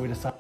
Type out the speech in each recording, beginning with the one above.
we decide.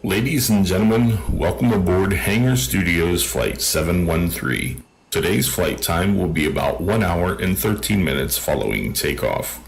Ladies and gentlemen, welcome aboard Hangar Studios Flight 713. Today's flight time will be about 1 hour and 13 minutes following takeoff.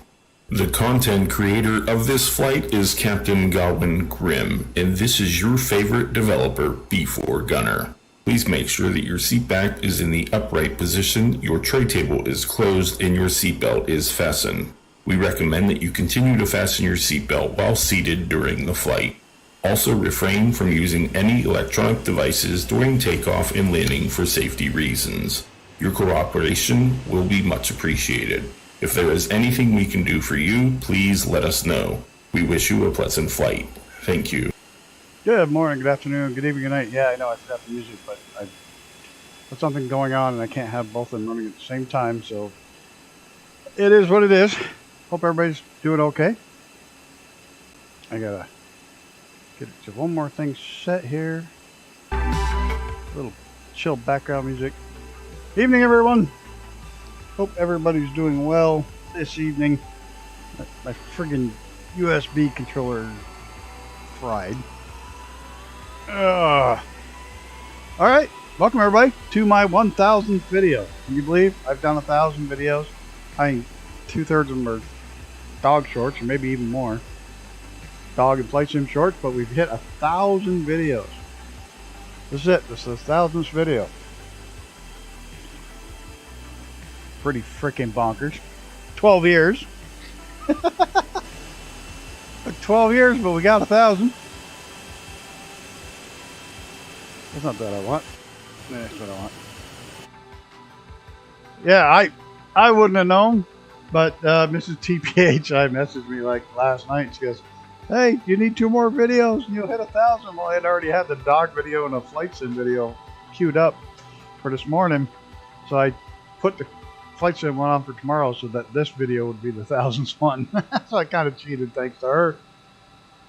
The content creator of this flight is Captain Godwin Grimm, and this is your favorite developer, B4 Gunner. Please make sure that your seat back is in the upright position, your tray table is closed, and your seatbelt is fastened. We recommend that you continue to fasten your seatbelt while seated during the flight. Also refrain from using any electronic devices during takeoff and landing for safety reasons. Your cooperation will be much appreciated. If there is anything we can do for you, please let us know. We wish you a pleasant flight. Thank you. Good morning, good afternoon, good evening, good night. Yeah, I know I forgot the music, but I got something going on and I can't have both of them running at the same time, so it is what it is. Hope everybody's doing okay. I gotta get to one more thing set here. A little chill background music. Evening, everyone. Hope everybody's doing well this evening. My friggin' USB controller fried. Alright, welcome everybody to my 1000th video. Can you believe I've done 1,000 videos? I mean, 2/3 of them are dog shorts, or maybe even more. Dog and flight sim shorts, but we've hit 1,000 videos. This is it. This is the 1000th video. Pretty freaking bonkers. 12 years. Took 12 years, but we got 1,000. That's not what I want. That's what I want. Yeah, I wouldn't have known, but Mrs. TPHI messaged me like last night. She goes, "Hey, you need 2 more videos and you'll hit 1,000." Well, I had already had the dog video and a flight sim video queued up for this morning, so I put the flight sim one on for tomorrow so that this video would be the 1,000th one. So I kind of cheated, thanks to her.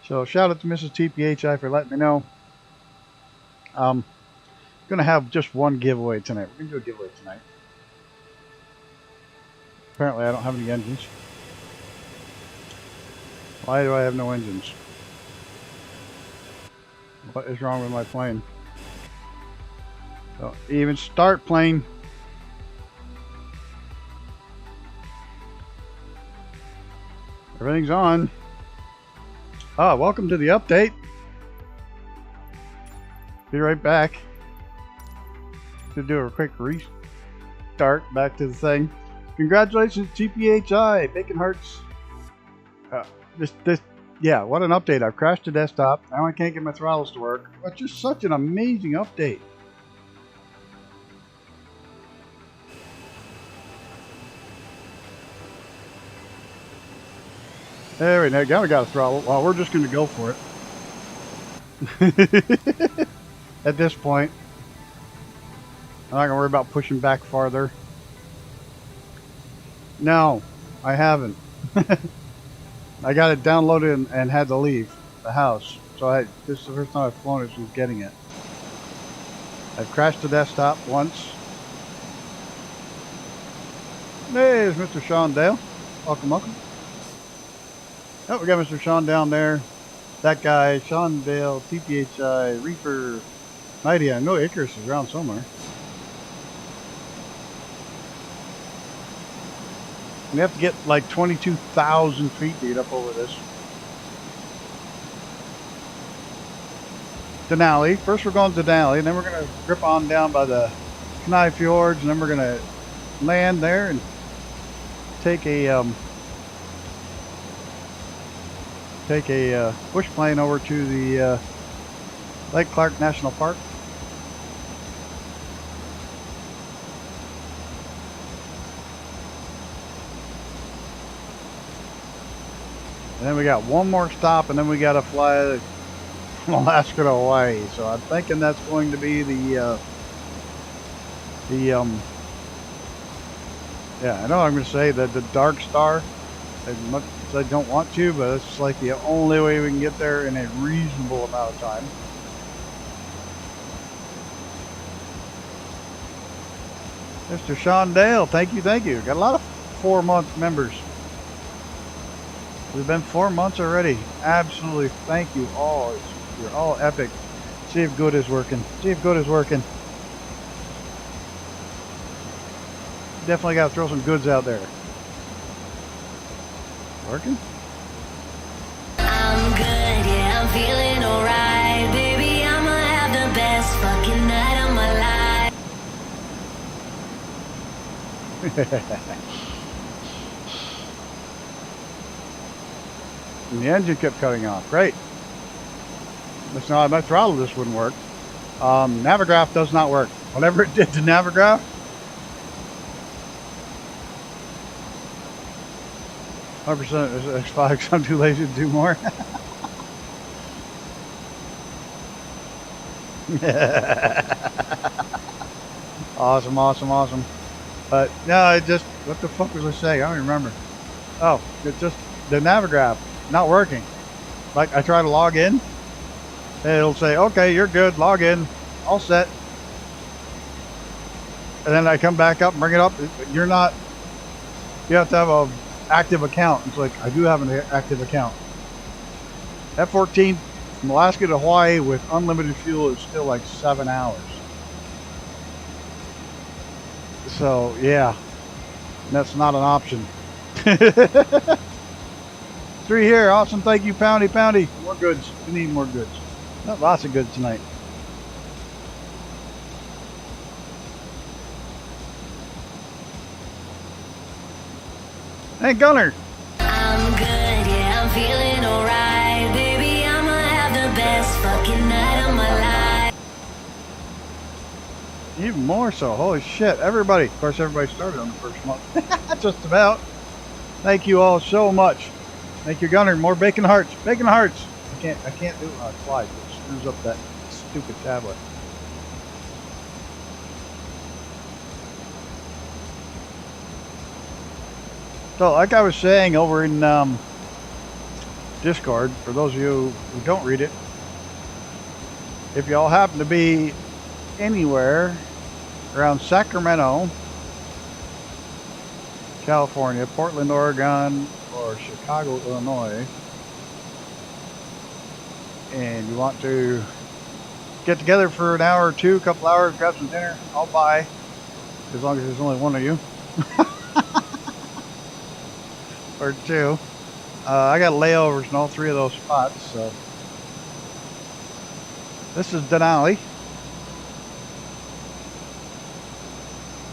So shout out to Mrs. TPHI for letting me know. Gonna have just one giveaway tonight. We're gonna do a giveaway tonight. Apparently, I don't have any engines. Why do I have no engines? What is wrong with my plane? Don't even start, plane. Everything's on. Ah, welcome to the update. Be right back. To do a quick restart back to the thing. Congratulations, TPHI, Bacon Hearts. Yeah, what an update. I've crashed the desktop. Now I can't get my throttles to work. It's just such an amazing update. There we go. Now we got a throttle. Well, we're just going to go for it. At this point. I'm not going to worry about pushing back farther. No, I haven't. I got it downloaded and had to leave the house. So this is the first time I've flown it since getting it. I've crashed the desktop once. Hey, there's Mr. Sean Dale. Welcome, welcome. Oh, we got Mr. Sean down there. That guy, Sean Dale, TPHI, Reaper, Mighty. I know Icarus is around somewhere. We have to get like 22,000 feet to get up over this. Denali. First we're going to Denali, and then we're going to grip on down by the Kenai Fjords, and then we're going to land there and take a bush plane over to the Lake Clark National Park And then we got one more stop, and then we got to fly from Alaska to Hawaii. So I'm thinking that's going to be yeah, I know I'm going to say that the Dark Star, as much as I don't want to, but it's like the only way we can get there in a reasonable amount of time. Mr. Sean Dale, thank you, thank you. Got a lot of 4-month members. We've been 4 months already. Absolutely, thank you all. You're all epic. See if good is working. See if good is working. Definitely got to throw some goods out there. Working? I'm good, yeah, I'm feeling alright. Baby, I'ma have the best fucking night of my life. And the engine kept cutting off. Great. Listen, my throttle just wouldn't work. Navigraph does not work. Whatever it did to Navigraph, 100% is X5 because I'm too lazy to do more. Awesome, awesome, awesome. But no, it just, what the fuck was I saying? I don't remember. Oh, it's just the Navigraph not working. Like I try to log in, and it'll say, okay, you're good, log in, all set. And then I come back up and bring it up. You're not, you have to have a active account. It's like, I do have an active account. F-14 from Alaska to Hawaii with unlimited fuel is still like 7 hours. So yeah, that's not an option. 3 here, awesome, thank you, Poundy, Poundy. More goods, we need more goods. Not lots of goods tonight. Hey, Gunner. I'm good, yeah, I'm feeling alright. Baby, I'ma have the best fucking night of my life. Even more so, holy shit. Everybody, of course, everybody started on the first month. Just about. Thank you all so much. Thank you, Gunner. More bacon hearts. Bacon hearts. I can't do it on a slide. It screws up that stupid tablet. So, like I was saying over in Discord, for those of you who don't read it, if y'all happen to be anywhere around Sacramento, California, Portland, Oregon, or Chicago, Illinois, and you want to get together for an hour or two, a couple hours, grab some dinner, I'll buy, as long as there's only one of you. Or 2. I got layovers in all 3 of those spots, so. This is Denali.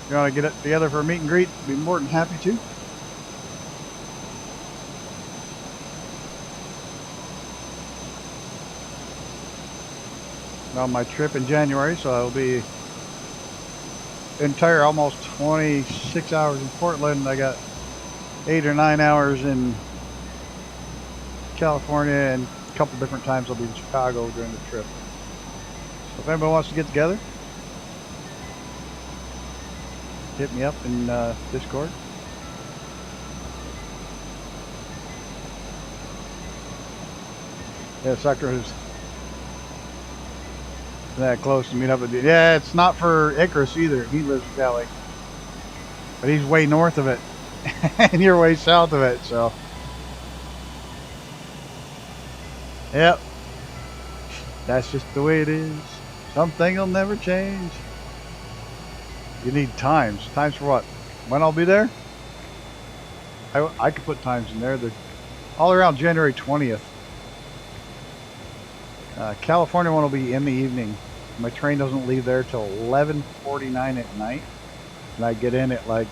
You want to get it together for a meet and greet? Be more than happy to. On my trip in January, so I'll be entire almost 26 hours in Portland. I got 8 or 9 hours in California, and a couple different times I'll be in Chicago during the trip. So if anybody wants to get together, hit me up in Discord. Yeah, Sacramento's that close to meet up with you. Yeah, it's not for Icarus either. He lives in Cali, but he's way north of it. And you're way south of it, so yep, that's just the way it is. Something will never change. You need times for what? When I'll be there? I could put times in there. They're all around January 20th. California one will be in the evening. My train doesn't leave there till 11:49 at night, and I get in at like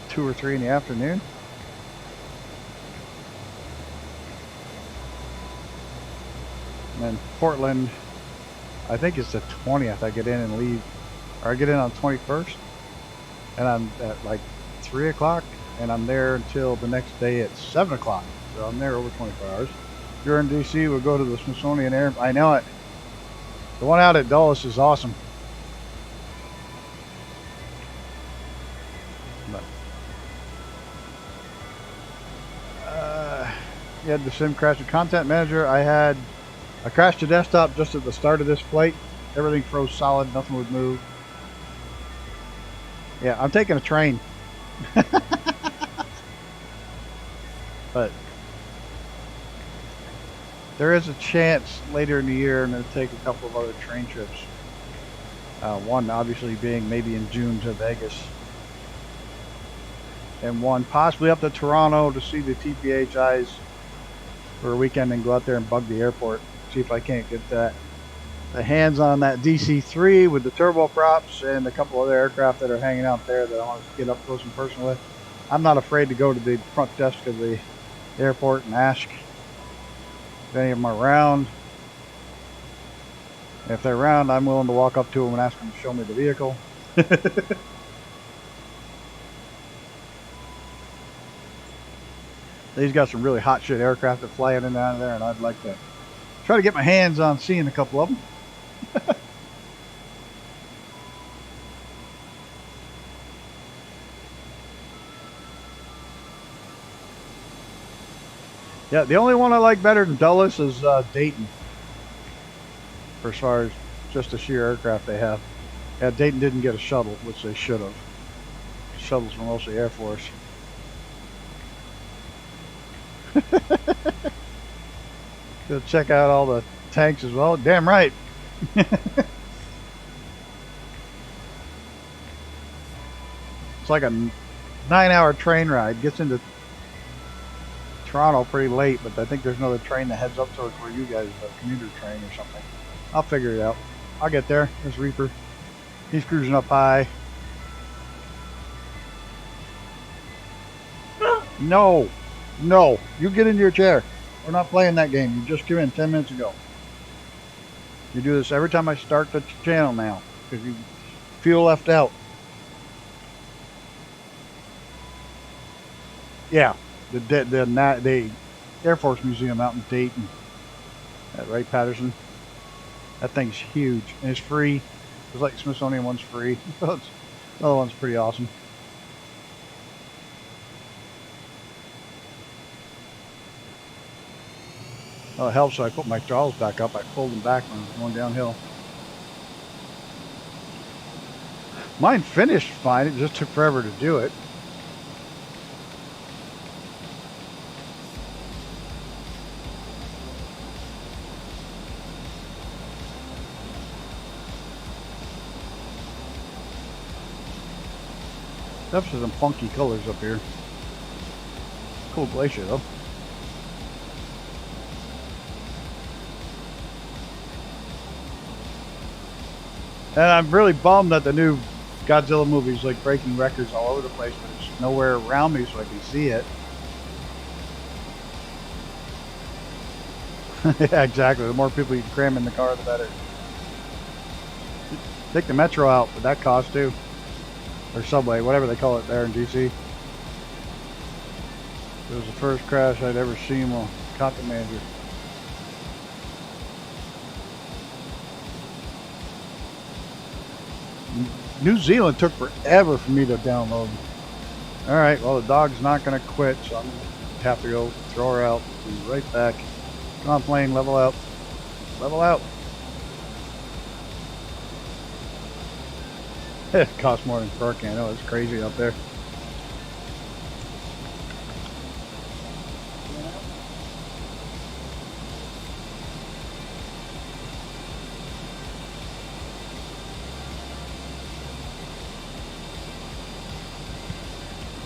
2 or 3 in the afternoon. And then Portland, I think it's the 20th. I get in and leave, or I get in on 21st, and I'm at like 3 o'clock, and I'm there until the next day at 7 o'clock. So I'm there over 24 hours. If you're in DC, we'll go to the Smithsonian Air. I know it. The one out at Dulles is awesome. But, you had the sim crash. The content manager, I crashed the desktop just at the start of this flight. Everything froze solid. Nothing would move. Yeah, I'm taking a train. But there is a chance later in the year I'm going to take a couple of other train trips. One obviously being maybe in June to Vegas. And one possibly up to Toronto to see the TPHIs for a weekend and go out there and bug the airport. See if I can't get the hands on that DC-3 with the turboprops and a couple other aircraft that are hanging out there that I want to get up close and personal with. I'm not afraid to go to the front desk of the airport and ask if any of them are around. If they're around, I'm willing to walk up to them and ask them to show me the vehicle. They've got some really hot shit aircraft that fly in and out of there, and I'd like to try to get my hands on seeing a couple of them. Yeah, the only one I like better than Dulles is Dayton. For as far as just the sheer aircraft they have. Yeah, Dayton didn't get a shuttle, which they should have. Shuttles were mostly Air Force. Go check out all the tanks as well. Damn right. It's like a 9-hour train ride. Gets into Toronto pretty late, but I think there's another train that heads up towards where you guys are, a commuter train or something. I'll figure it out. I'll get there. There's Reaper. He's cruising up high. No. No. You get into your chair. We're not playing that game. You just came in 10 minutes ago. You do this every time I start the channel now because you feel left out. Yeah. The Air Force Museum out in Dayton. Right, Patterson? That thing's huge. And it's free. It's like the Smithsonian one's free. The other one's pretty awesome. Oh, it helps. So I put my jaws back up. I pulled them back when I was going downhill. Mine finished fine. It just took forever to do it. Definitely some funky colors up here. Cool glacier though. And I'm really bummed that the new Godzilla movie's like breaking records all over the place, but there's nowhere around me so I can see it. Yeah, exactly. The more people you can cram in the car, the better. Take the metro out, but that costs too. Or subway, whatever they call it there in DC. It was the first crash I'd ever seen while content manager. New Zealand took forever for me to download. Alright, well the dog's not going to quit, so I'm going to have to go throw her out. Be right back. Come on, plane, level out. Level out. It costs more than parking. I know, it's crazy up there.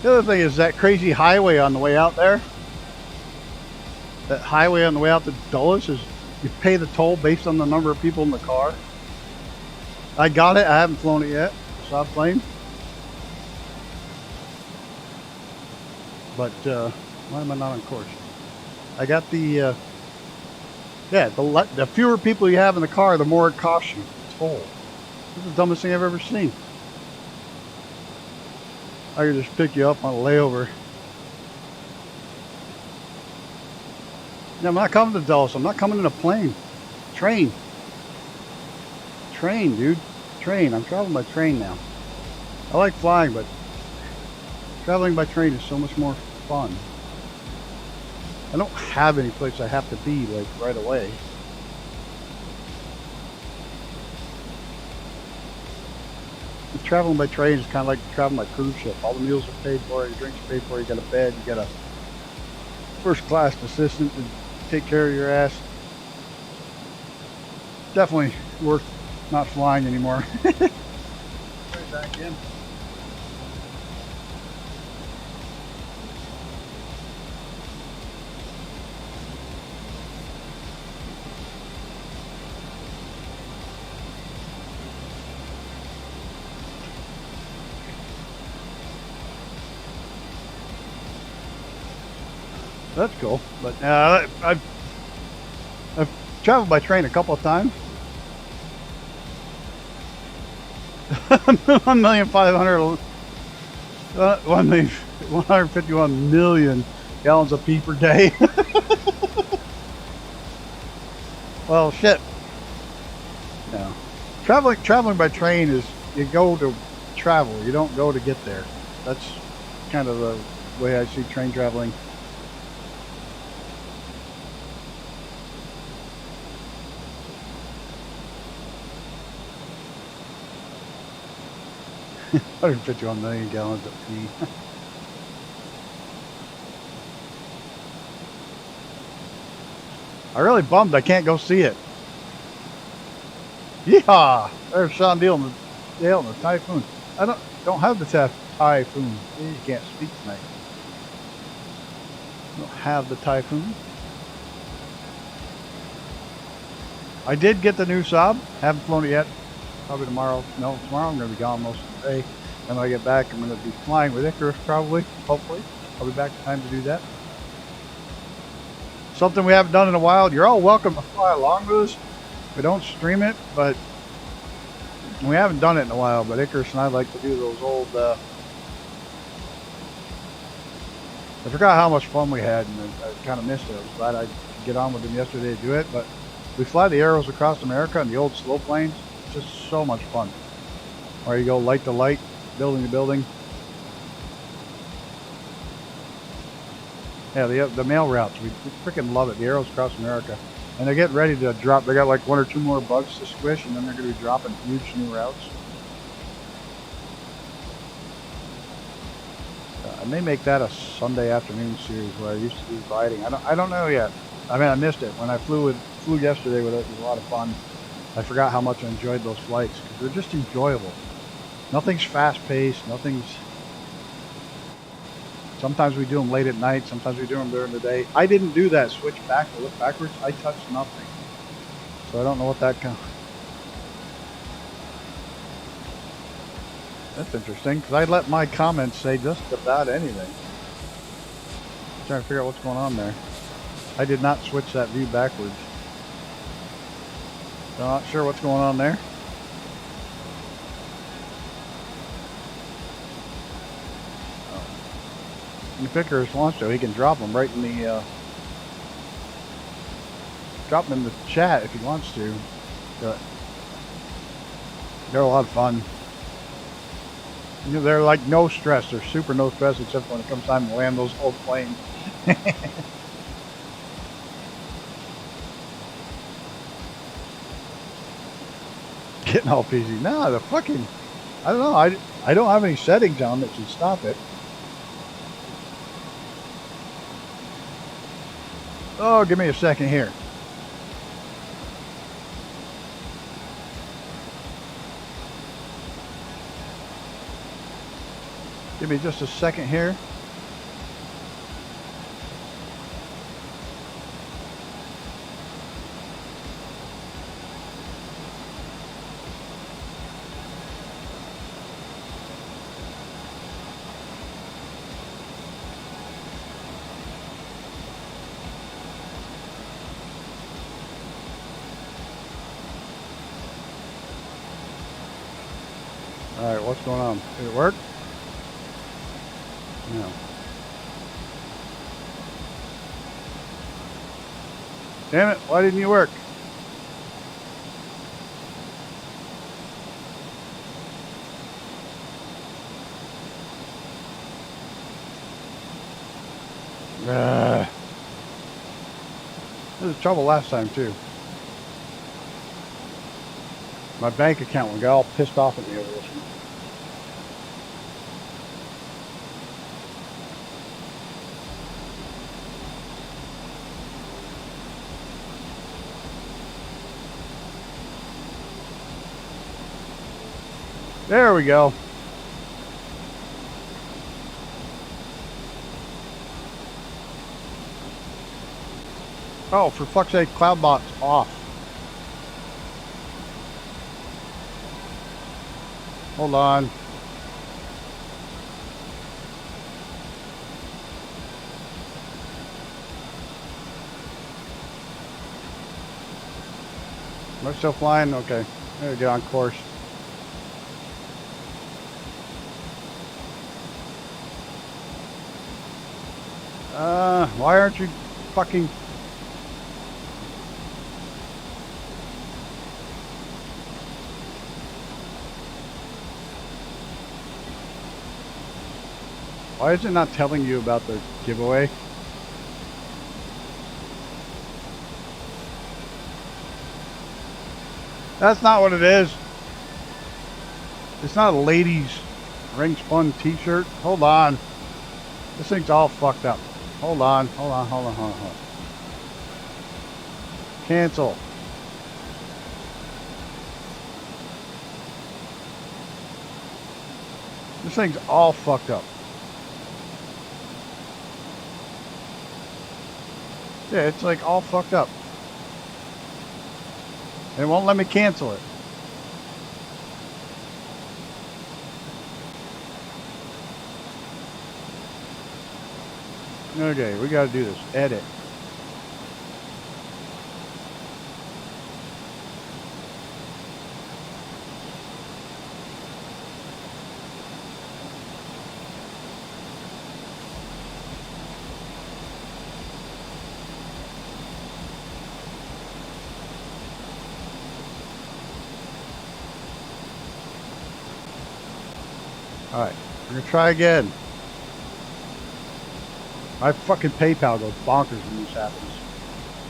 The other thing is that crazy highway on the way out there. That highway on the way out to Dulles is you pay the toll based on the number of people in the car. I got it. I haven't flown it yet. Stop playing. But why am I not on course? I got the yeah. The fewer people you have in the car, the more it costs you. Toll. This is the dumbest thing I've ever seen. I could just pick you up on a layover. No, I'm not coming to Dulles. I'm not coming in a plane. Train. Train, dude. Train. I'm traveling by train now. I like flying, but traveling by train is so much more fun. I don't have any place I have to be like right away. Traveling by train is kind of like traveling by cruise ship. All the meals are paid for, your drinks are paid for, you got a bed, you got a first class assistant to take care of your ass. Definitely worth not flying anymore. Right back in. That's cool, but I've traveled by train a couple of times. 1,151 million gallons of pee per day. Well, shit. No, traveling by train is you go to travel. You don't go to get there. That's kind of the way I see train traveling. $151 million gallons of pee. I'm really bummed I can't go see it. Yeehaw! There's Sean Dale and the Typhoon. I don't have the Typhoon. You can't speak tonight. Don't have the Typhoon. I did get the new Saab. Haven't flown it yet. Probably tomorrow. No, tomorrow I'm going to be gone most of the day. And when I get back, I'm going to be flying with Icarus probably. Hopefully. I'll be back in time to do that. Something we haven't done in a while. You're all welcome to fly along with us. We don't stream it, but we haven't done it in a while. But Icarus and I like to do those old... I forgot how much fun we had, and I kind of missed it. I was glad I could get on with him yesterday to do it. But we fly the Arrows across America in the old slow planes. It's just so much fun. Where you go light to light, building to building. Yeah, the mail routes, we freaking love it. The Arrows across America. And they're getting ready to drop. They got like 1 or 2 more bugs to squish, and then they're going to be dropping huge new routes. I may make that a Sunday afternoon series where I used to do riding. I don't know yet. I mean, I missed it. When I flew yesterday with it, it was a lot of fun. I forgot how much I enjoyed those flights because they're just enjoyable. Nothing's fast-paced. Nothing's... Sometimes we do them late at night. Sometimes we do them during the day. I didn't do that switch back to look backwards. I touched nothing. So I don't know what that kind of... That's interesting because I let my comments say just about anything. I'm trying to figure out what's going on there. I did not switch that view backwards. So I'm not sure what's going on there. If Icarus wants to, he can drop them right in the drop them in the chat if he wants to. But they're a lot of fun. You know, they're like no stress. They're super no stress except when it comes time to land those old planes. Getting all peasy. Nah, the fucking... I don't know. I don't have any settings on that should stop it. Oh, give me a second here. Give me just a second here. All right, what's going on? Did it work? No. Damn it, why didn't you work? There was trouble last time too. My bank account got all pissed off at me over this one. There we go. Oh, for fuck's sake, Cloudbot's off. Hold on. Am I still flying? Okay. There we get on course. Why aren't you fucking... Why is it not telling you about the giveaway? That's not what it is. It's not a ladies ring spun t-shirt. Hold on. This thing's all fucked up. Hold on. Cancel. This thing's all fucked up. Yeah, it's like all fucked up. It won't let me cancel it. Okay, we gotta do this. Edit. Alright, we're gonna try again. My fucking PayPal goes bonkers when this happens.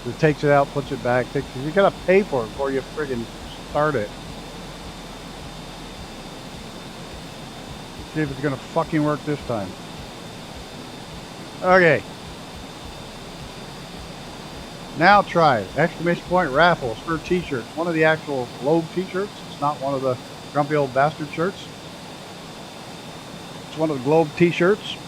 It takes it out, puts it back. You gotta pay for it before you friggin' start it. Let's see if it's gonna fucking work this time. Okay. Now try it. Exclamation point raffle for t-shirts. One of the actual Globe t-shirts. It's not one of the grumpy old bastard shirts. It's one of the Globe t-shirts.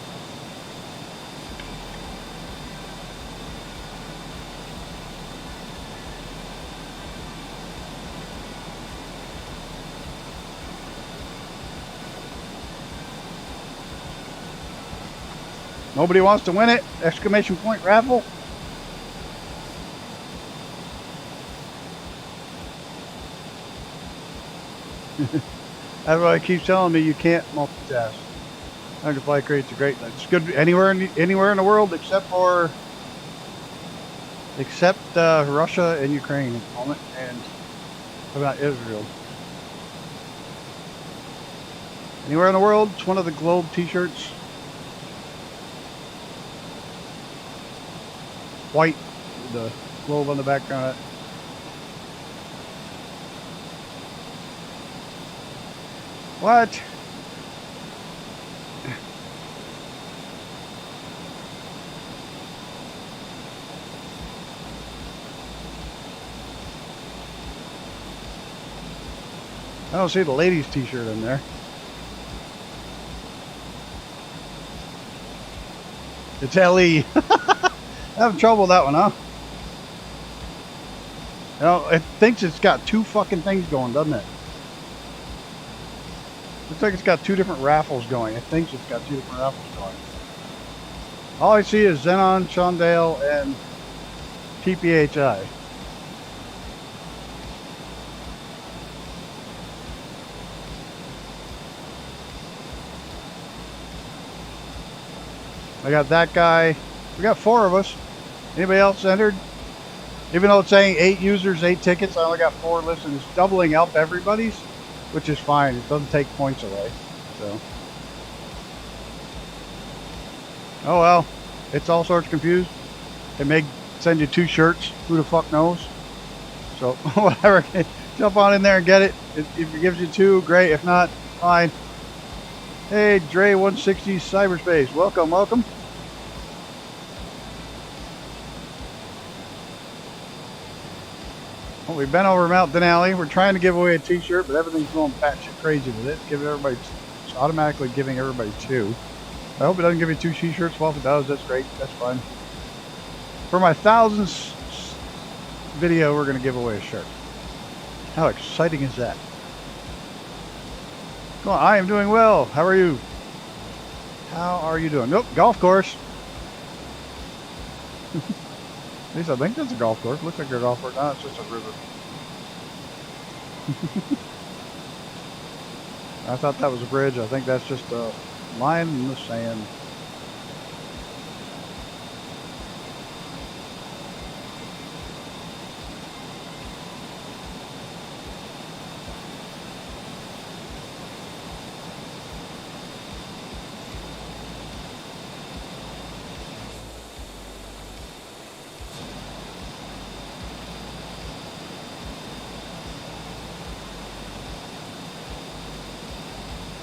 Nobody wants to win it? Exclamation point raffle? That's why I keep telling me you can't multitask. Fly creates a great. It's good anywhere in the world except Russia and Ukraine at the moment, and what about Israel? Anywhere in the world, it's one of the Globe t-shirts. White, with the globe on the background. What? I don't see the ladies t-shirt in there. It's LE. Having trouble with that one, huh? You know, it thinks it's got two fucking things going, doesn't it? Looks like it's got two different raffles going. It thinks it's got two different raffles going. All I see is Xenon, Shondale, and TPHI. I got that guy. We got 4 of us. Anybody else entered? Even though it's saying 8 users, 8 tickets, I only got 4 listed. It's doubling up everybody's, which is fine. It doesn't take points away. So, oh well, it's all sorts confused. It may send you 2 shirts. Who the fuck knows? So whatever, jump on in there and get it. If it gives you 2, great. If not, fine. Hey, Dre 160 Cyberspace, welcome, welcome. Well, we've been over Mount Denali. We're trying to give away a t-shirt, but everything's going batshit crazy with it. It's automatically giving everybody 2. I hope it doesn't give you 2 t-shirts. Well, if it does, that's great. That's fine. For my 1000th video, we're going to give away a shirt. How exciting is that? Come on, I am doing well. How are you? How are you doing? Nope, golf course. At least I think that's a golf course. Looks like a golf course. No, it's just a river. I thought that was a bridge. I think that's just a line in the sand.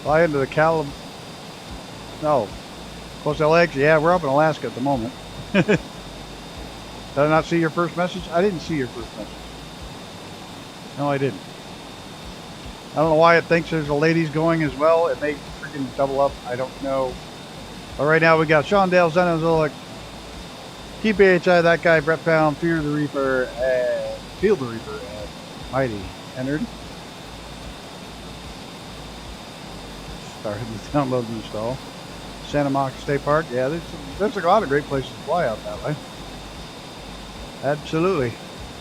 Fly into the No. Coastal Lakes? Yeah, we're up in Alaska at the moment. Did I not see your first message? I didn't see your first message. No, I didn't. I don't know why it thinks there's a ladies going as well. It may freaking double up. I don't know. But right now we got Sean Dale, Zenozolic, Keep AHI, that guy, Brett Pound, Fear the Reaper, and Field the Reaper, and Mighty entered. Started to download and install. Santa Monica State Park. Yeah, there's a lot of great places to fly out that way. Absolutely.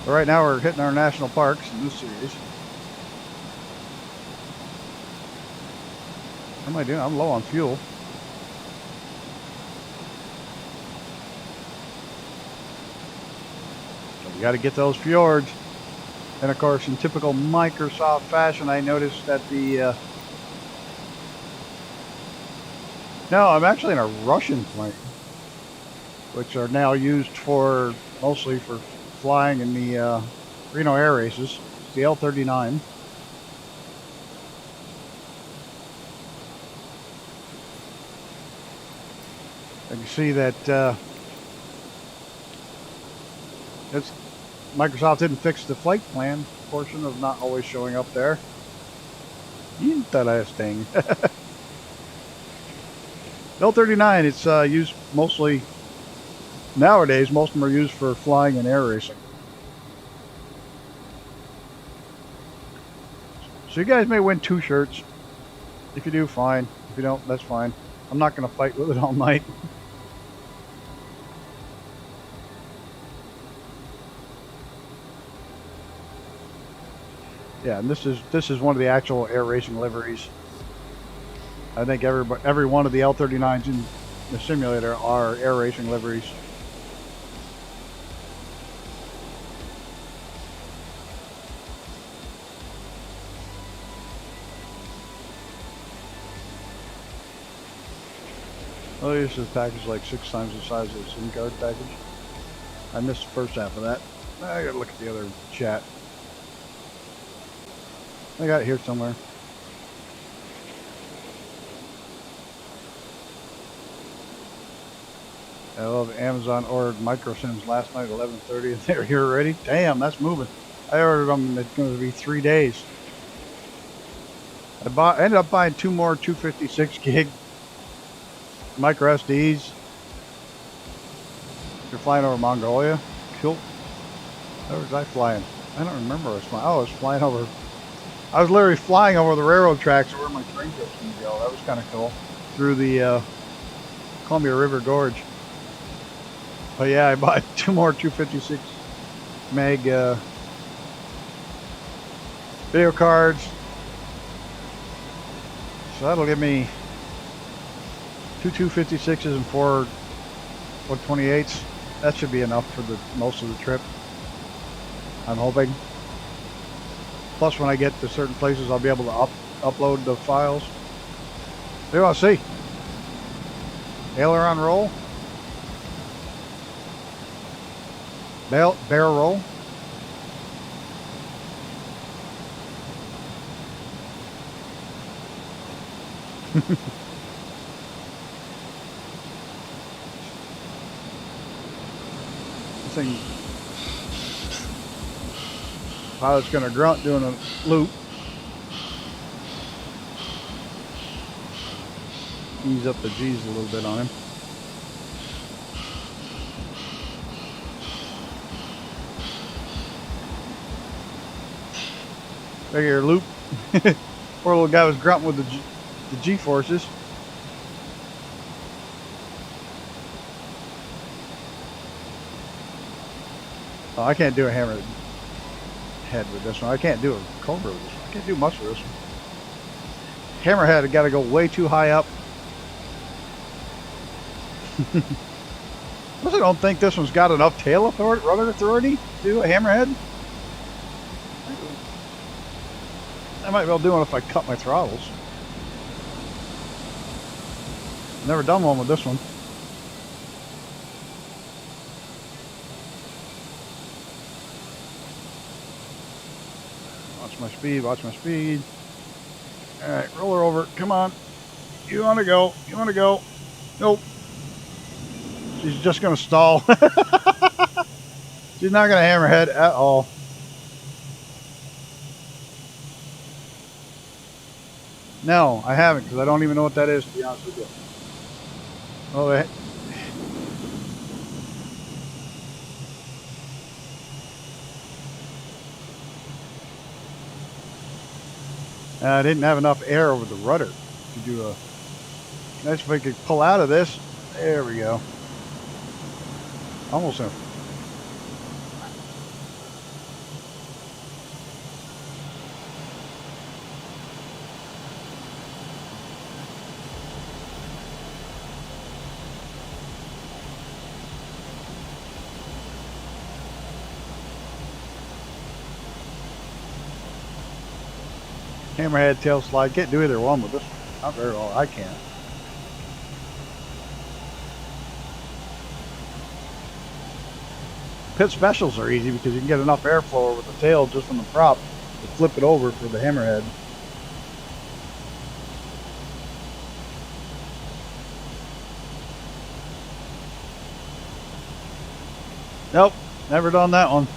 But right now we're hitting our national parks in this series. What am I doing? I'm low on fuel. So we got to get those fjords. And of course, in typical Microsoft fashion, I noticed that the no, I'm actually in a Russian plane, which are now used for mostly for flying in the Reno air races. It's the L-39. You can see that Microsoft didn't fix the flight plan portion of not always showing up there. Interesting. L-39, it's used mostly, nowadays, most of them are used for flying and air racing. So you guys may win 2 shirts. If you do, fine. If you don't, that's fine. I'm not going to fight with it all night. Yeah, and this is one of the actual air racing liveries. I think every one of the L-39s in the simulator are air racing liveries. Oh, this package like 6 times the size of the SIM card package. I missed the first half of that. I gotta look at the other chat. I got it here somewhere. I love Amazon ordered micro sims last night at 11:30 and they're here already. Damn, that's moving. I ordered them and it's going to be 3 days. I ended up buying 2 more 256 gig micro SDs. You're flying over Mongolia. Cool. Where was I flying? I don't remember where I was flying. Oh, I was flying over. I was literally flying over the railroad tracks where my train was going to go. That was kind of cool. Through the Columbia River Gorge. But yeah, I bought 2 more 256 meg video cards. So that'll give me 2 256s and 4 128s. That should be enough for the most of the trip. I'm hoping. Plus, when I get to certain places, I'll be able to upload the files. What do you want to see? Aileron roll? Barrel roll? This thing, pilot's gonna grunt doing a loop. Ease up the G's a little bit on him. Regular loop. Poor little guy was grunting with the G forces. Oh, I can't do a hammer head with this one. I can't do a cobra with this one. I can't do much with this one. Hammerhead, I got to go way too high up. I don't think this one's got enough tail authority, rudder authority to do a hammerhead. I might be able to do it if I cut my throttles. Never done one with this one. Watch my speed, watch my speed. Alright, roll her over. Come on. You want to go. You want to go. Nope. She's just going to stall. She's not going to hammerhead at all. No, I haven't, because I don't even know what that is, to be honest with you. Oh, I didn't have enough air over the rudder to do a... Nice if I could pull out of this. There we go. Almost in. Hammerhead, tail slide. Can't do either one with this one. Not very well. I can't. Pit specials are easy because you can get enough airflow over the tail just from the prop to flip it over for the hammerhead. Nope, never done that one.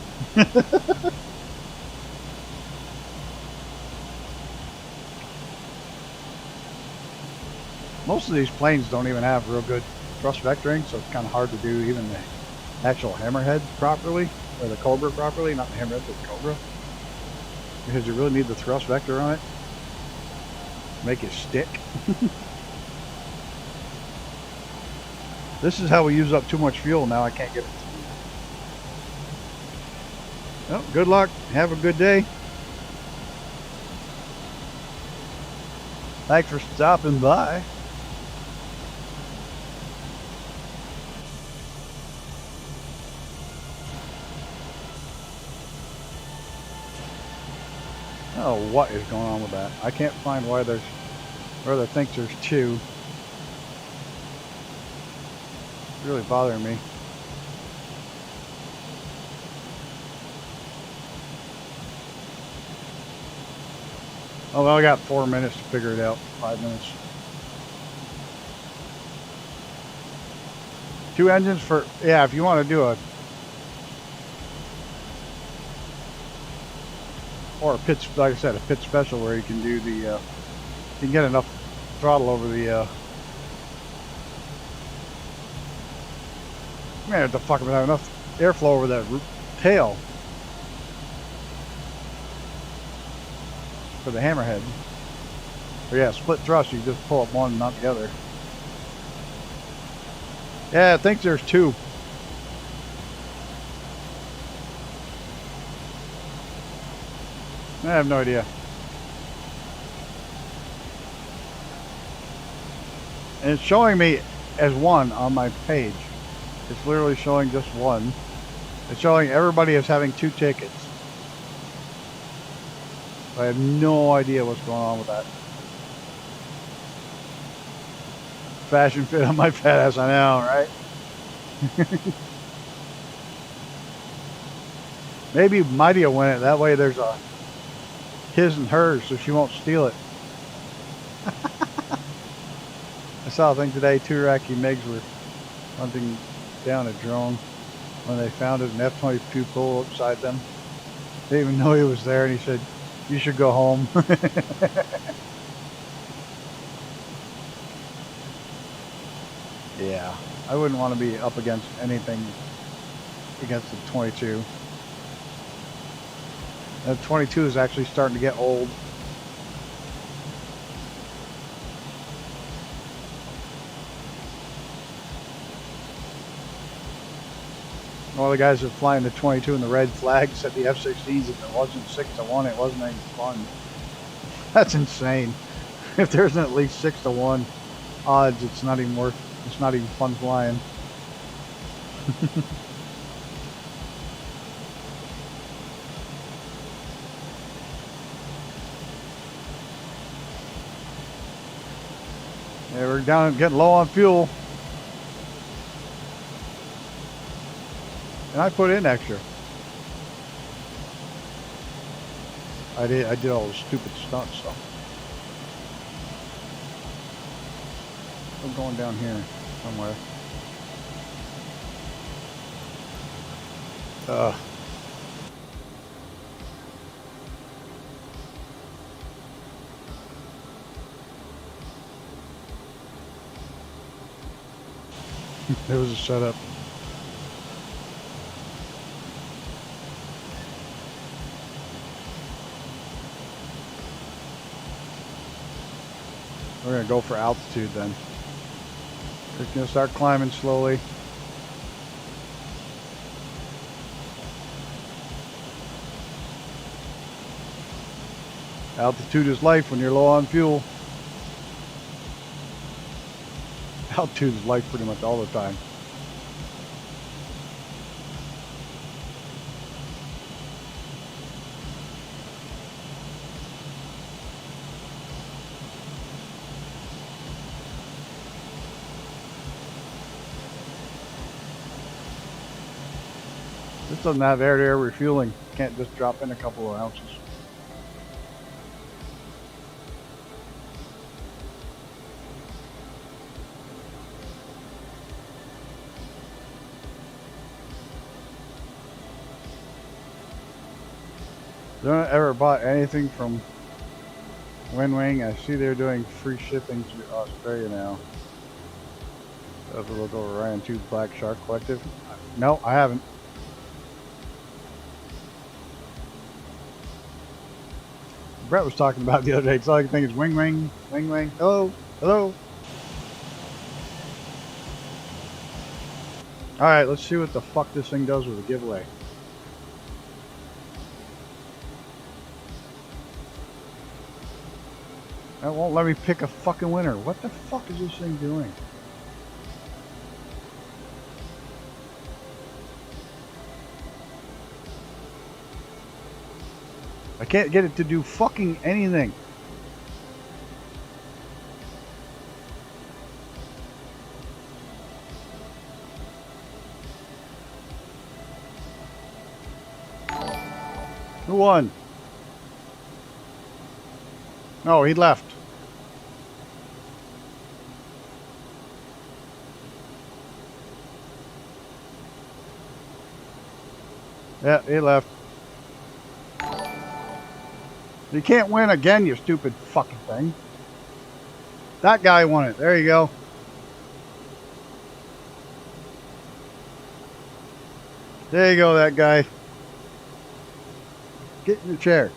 Most of these planes don't even have real good thrust vectoring, so it's kind of hard to do even the actual hammerhead properly, or the cobra properly, not the hammerhead, but the cobra. Because you really need the thrust vector on it to make it stick. This is how we use up too much fuel now. I can't get it. Well, good luck. Have a good day. Thanks for stopping by. I don't know what is going on with that. I can't find why there's, where there thinks there's two. It's really bothering me. Oh, well, I got 4 minutes to figure it out. 5 minutes. 2 engines for, yeah, if you want to do a, or a pit, like I said, a pit special where you can do the, you can get enough throttle over the, man, what the fuck, I'm gonna have enough airflow over that tail for the hammerhead. But yeah, split thrust, you just pull up one, not the other. Yeah, I think there's two. I have no idea. And it's showing me as one on my page. It's literally showing just one. It's showing everybody as having 2 tickets. I have no idea what's going on with that. Fashion fit on my fat ass, I know, right? Maybe Mighty will win it. That way there's a his and hers, so she won't steal it. I saw a thing today, two Iraqi MiGs were hunting down a drone when they found it, an F-22 pulled beside them. They didn't even know he was there, and he said, "You should go home." Yeah, I wouldn't want to be up against anything against the 22. The 22 is actually starting to get old. One of the guys that flying the 22 in the red flag said the F-16s, if it wasn't 6-1, it wasn't any fun. That's insane. If there isn't at least 6-1 odds, it's not even worth. It's not even fun flying. Yeah, we're down getting low on fuel. And I put in extra. I did all the stupid stunts, so. I'm going down here somewhere. There was a setup. We're gonna go for altitude then. We're gonna start climbing slowly. Altitude is life when you're low on fuel. Altitude is life pretty much all the time. This doesn't have air-to-air refueling. Can't just drop in a couple of ounces. Don't ever bought anything from Wing. I see they're doing free shipping to Australia now. Have a look over Ryan 2 Black Shark Collective. No, I haven't. Brett was talking about the other day. It's all I can think is wing. Hello. Alright, let's see what the fuck this thing does with a giveaway. That won't let me pick a fucking winner. What the fuck is this thing doing? I can't get it to do fucking anything. Who won? No, he left. Yeah, he left. You can't win again, you stupid fucking thing. That guy won it. There you go. There you go, that guy. Get in your chair.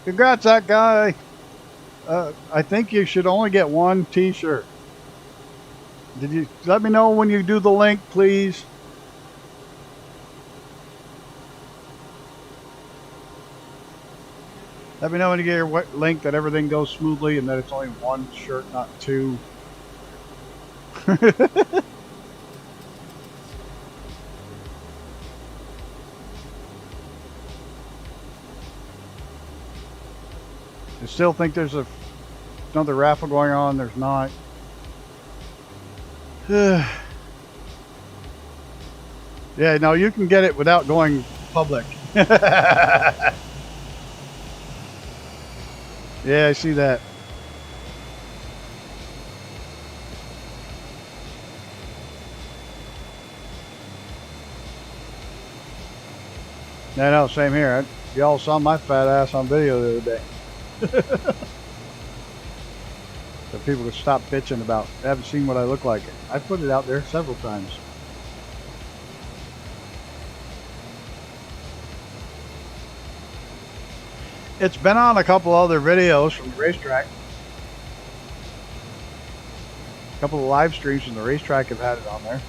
Congrats, that guy. I think you should only get one t-shirt. Did you let me know when you do the link, please? Let me know when you get your link that everything goes smoothly and that it's only one shirt, not two. I still think there's another raffle going on. There's not. Yeah, no, you can get it without going public. Yeah, I see that. Yeah, no, same here. Y'all saw my fat ass on video the other day. So people could stop bitching about, I haven't seen what I look like. I put it out there several times. It's been on a couple other videos from the racetrack. A couple of live streams from the racetrack have had it on there.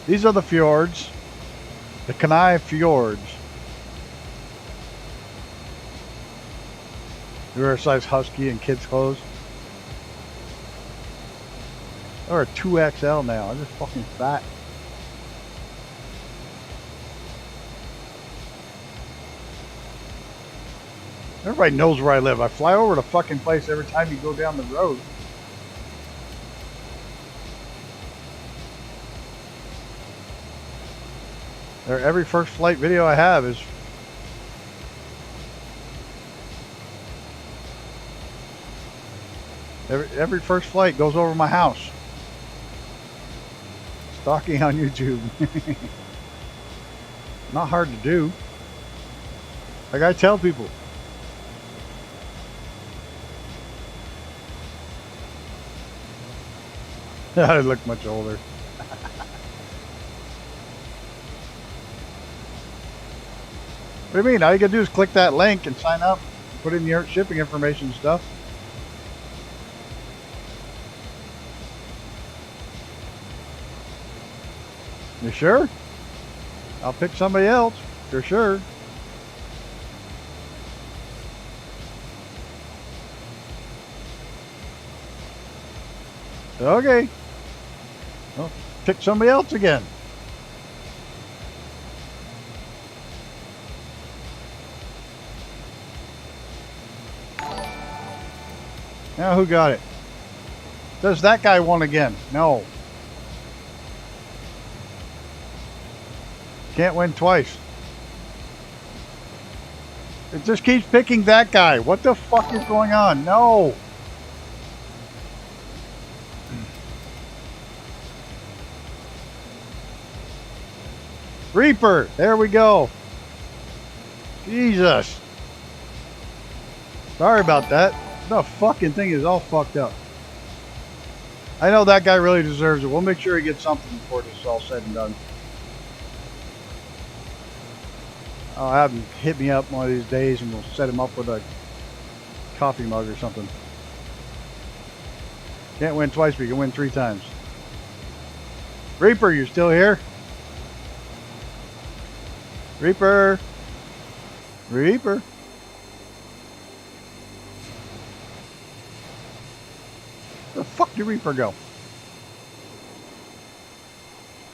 These are the Fjords. The Kenai Fjords. They wear a size husky in kids' clothes. They're a 2XL now. I'm just fucking fat. Everybody knows where I live. I fly over the fucking place every time you go down the road. Every first flight video I have is every first flight goes over my house. Stalking on YouTube. Not hard to do. Like I tell people. I look much older. What do you mean? All you gotta do is click that link and sign up. Put in your shipping information and stuff. You sure? I'll pick somebody else. You're sure. Okay. Well, pick somebody else again. Now who got it? Does that guy won again? No. Can't win twice. It just keeps picking that guy. What the fuck is going on? No. Reaper. There we go. Jesus. Sorry about that. The fucking thing is all fucked up. I know that guy really deserves it. We'll make sure he gets something before this is all said and done. I'll have him hit me up one of these days and we'll set him up with a coffee mug or something. Can't win twice, but you can win 3 times. Reaper, you still here? Reaper. Reaper. Where the fuck did Reaper go?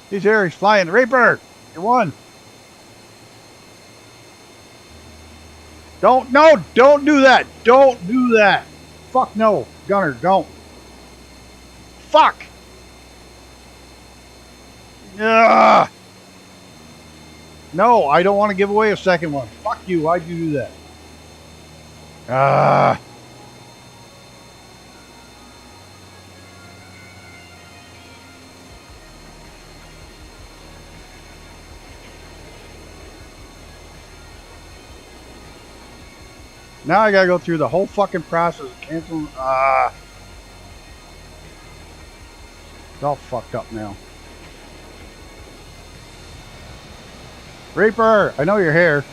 He's here, he's flying. Reaper! You won! Don't do that! Don't do that! Fuck no! Gunner, don't! Fuck! Ugh. No, I don't want to give away a second one. Fuck you, why'd you do that? Ah. Now I gotta go through the whole fucking process of canceling. It's all fucked up now. Reaper, I know you're here.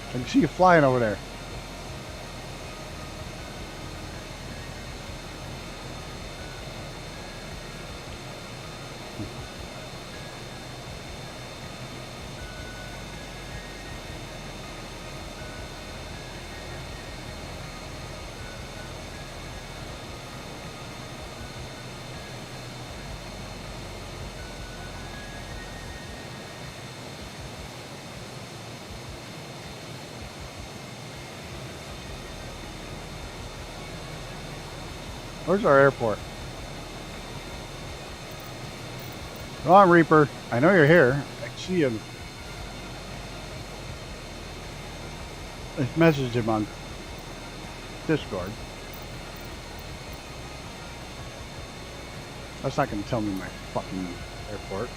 I can see you flying over there. Where's our airport? Come on, Reaper. I know you're here. I can see you. I messaged him on Discord. That's not going to tell me my fucking airport.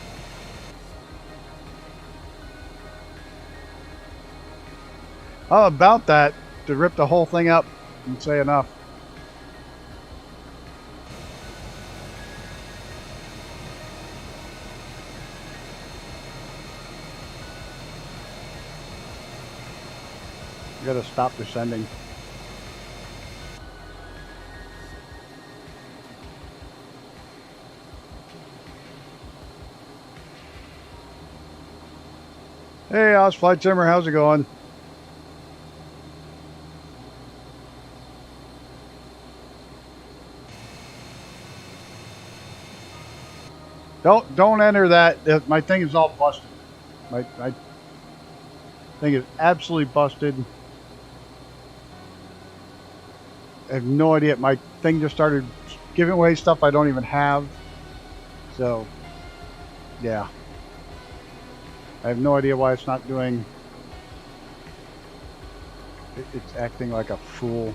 How about that? To rip the whole thing up and say enough. You gotta stop descending. Hey, Oz Flight Simmer, how's it going? Don't enter that. My thing is all busted. My thing is absolutely busted. I have no idea. My thing just started giving away stuff I don't even have. So, yeah. I have no idea why it's not doing... It's acting like a fool.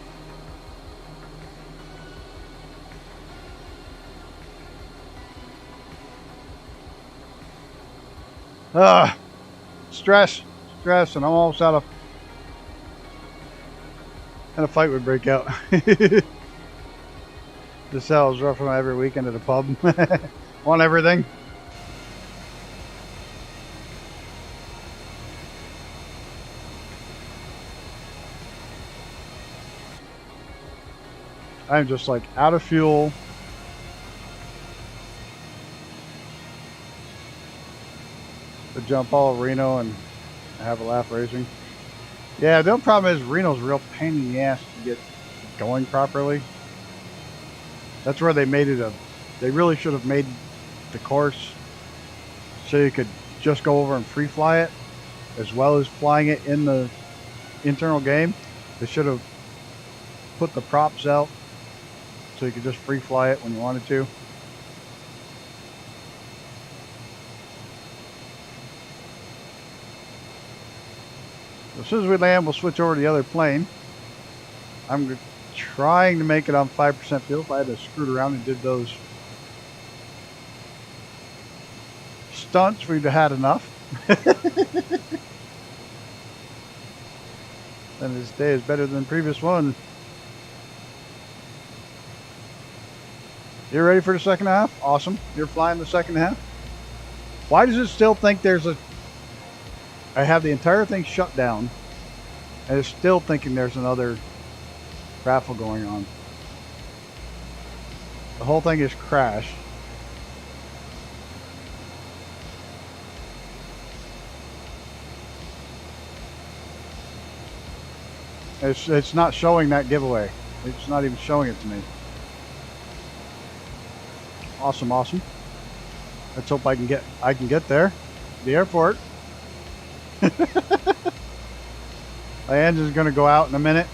Stress, and I'm almost out of... And a fight would break out. The cells roughing every weekend at the pub. Want everything? I'm just like out of fuel. To jump all of Reno and have a laugh racing. Yeah, the only problem is Reno's a real pain in the ass to get going properly. That's where they made it they really should have made the course so you could just go over and free fly it as well as flying it in the internal game. They should have put the props out so you could just free fly it when you wanted to. As soon as we land, we'll switch over to the other plane. I'm trying to make it on 5% fuel. If I had to screwed around and did those stunts, we'd have had enough. And this day is better than the previous one. You ready for the second half? Awesome. You're flying the second half. Why does it still think there's a... I have the entire thing shut down, and it's still thinking there's another raffle going on. The whole thing is crashed. It's not showing that giveaway. It's not even showing it to me. Awesome. Let's hope I can get there. The airport. My engine's gonna go out in a minute.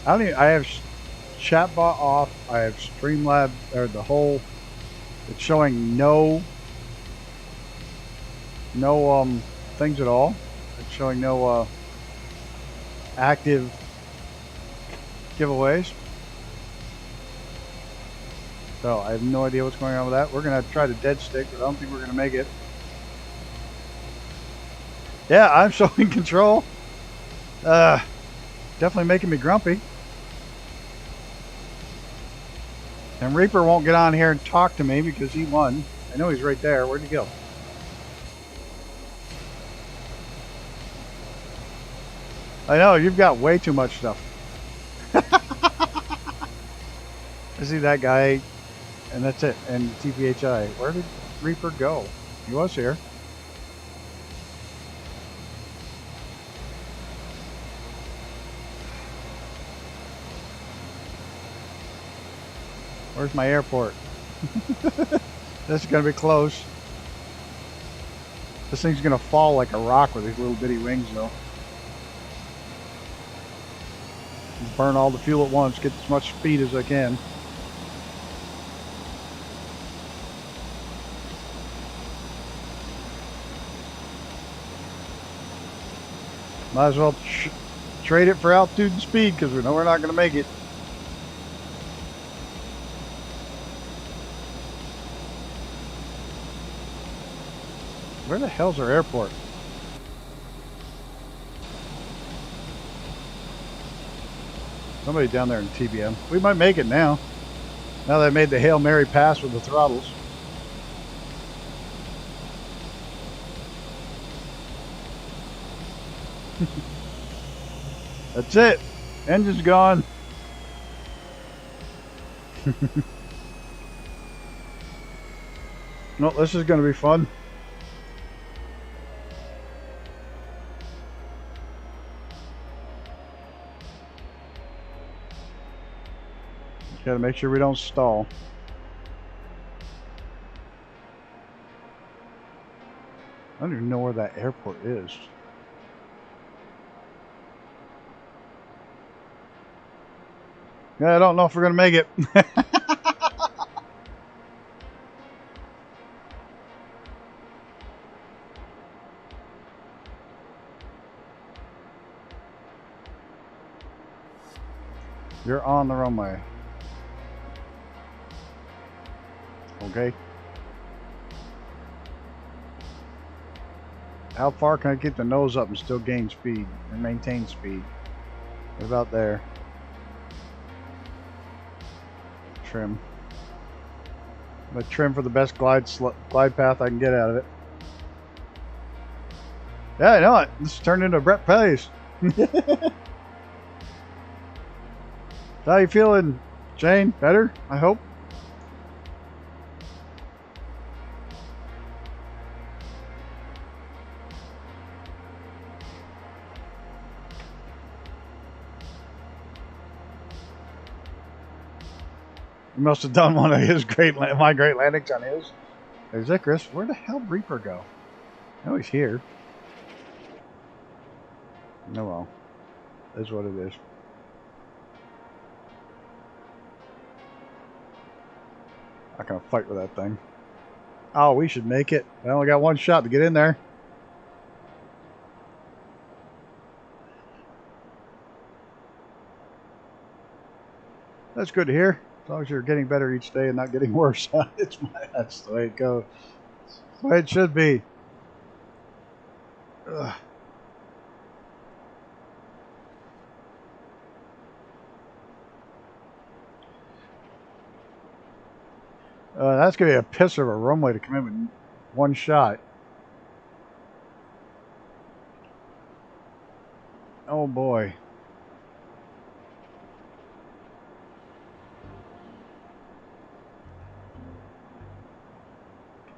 I have chatbot off. I have Streamlab, or the whole. It's showing no things at all. It's showing no active giveaways. So I have no idea what's going on with that. We're gonna try to dead stick, but I don't think we're gonna make it. Yeah, I'm showing control. Definitely making me grumpy. And Reaper won't get on here and talk to me because he won. I know he's right there. Where'd he go? I know, you've got way too much stuff. I see that guy, and that's it. And TPHI. Where did Reaper go? He was here. Where's my airport? This is going to be close. This thing's going to fall like a rock with these little bitty wings, though. Just burn all the fuel at once, get as much speed as I can. Might as well trade it for altitude and speed because we know we're not going to make it. Where the hell's our airport? Somebody down there in TBM. We might make it now. Now that I made the Hail Mary pass with the throttles. That's it. Engine's gone. No, this is going to be fun. Got to make sure we don't stall. I don't even know where that airport is. Yeah, I don't know if we're going to make it. You're on the runway. Okay. How far can I keep the nose up and still gain speed and maintain speed? What about there? Trim. I'm gonna trim for the best glide path I can get out of it. Yeah, I know it. This is turned into Brett Pace. How you feeling, Jane? Better? I hope. He must have done one of his my great landings on his. There's Icarus. Where the hell did Reaper go? Oh, he's here. No, well, that's what it is. Not gonna fight with that thing. Oh, we should make it. I only got one shot to get in there. That's good to hear. As long as you're getting better each day and not getting worse. That's the way it goes. That's the way it should be. Ugh. That's going to be a pisser of a runway to come in with one shot. Oh boy.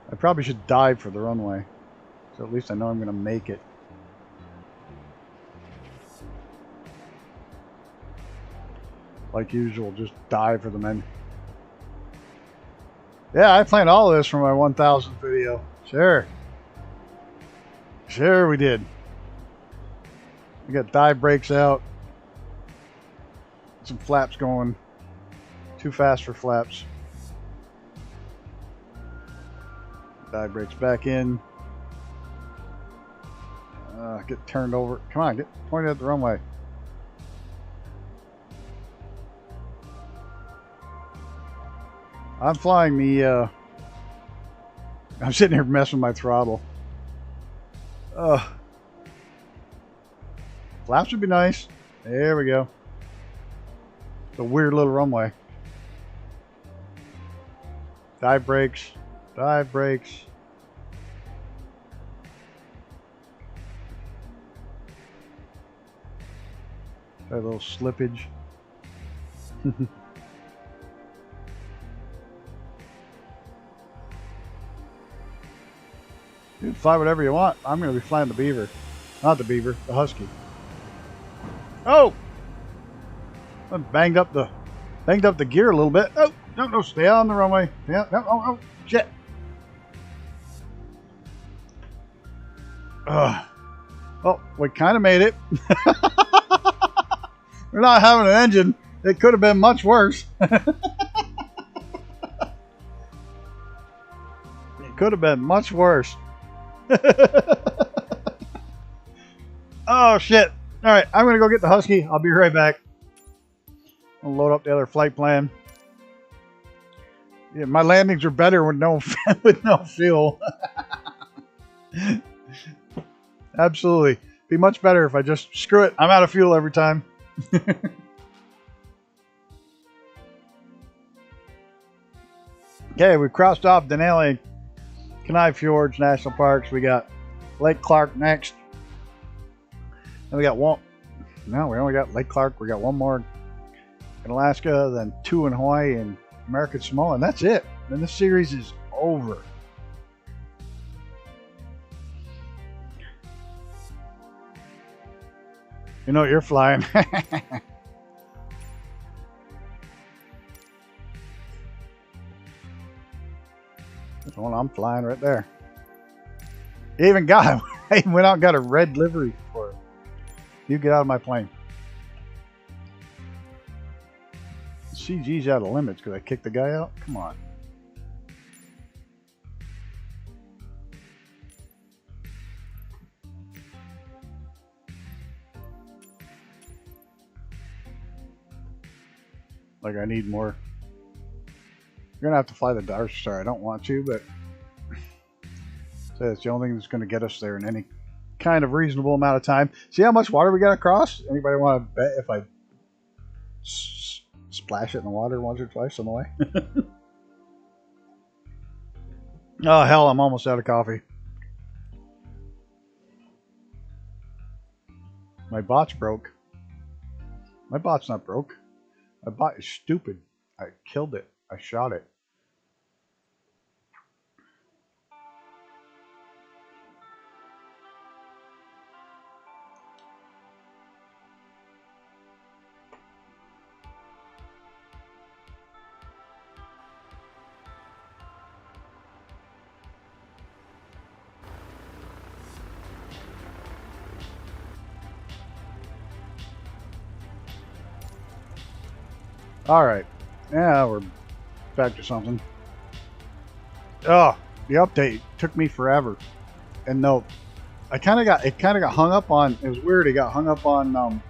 I probably should dive for the runway. So at least I know I'm going to make it. Like usual, just dive for the men. Yeah, I planned all of this for my 1000th video. Sure. Sure we did. We got dive brakes out. Some flaps going. Too fast for flaps. Dive brakes back in. Get turned over. Come on, get pointed at the runway. I'm flying the, I'm sitting here messing with my throttle. Flaps would be nice. There we go. It's a weird little runway. Dive brakes. Dive brakes. Got a little slippage. You can fly whatever you want. I'm going to be flying the Beaver. Not the Beaver, the Husky. Oh! I banged up the gear a little bit. Oh, no, stay on the runway. Yeah, no, oh, shit. Ugh. Well, we kind of made it. We're not having an engine. It could have been much worse. It could have been much worse. Oh, shit. All right, I'm going to go get the Husky. I'll be right back. I'll load up the other flight plan. Yeah, my landings are better with no fuel. Absolutely. Be much better if I just screw it. I'm out of fuel every time. Okay, we crossed off Denali, Kenai Fjords National Parks. We got Lake Clark next. And we got one. No, we only got Lake Clark. We got one more in Alaska, then 2 in Hawaii and American Samoa, and that's it. Then this series is over. You know what you're flying. That's the one I'm flying right there. You even got I went out and got a red livery for it. You get out of my plane. CG's out of limits because I kicked the guy out. Come on. Like I need more. You're gonna have to fly the Dark Star. I don't want to, but so it's the only thing that's gonna get us there in any kind of reasonable amount of time. See how much water we got across? Anybody want to bet if I splash it in the water once or twice on the way? Oh hell, I'm almost out of coffee. My bot's broke. My bot's not broke. My bot is stupid. I killed it. I shot it. All right. Yeah, we're back to something. Oh, the update took me forever. And no, it kind of got hung up on. It was weird. It got hung up on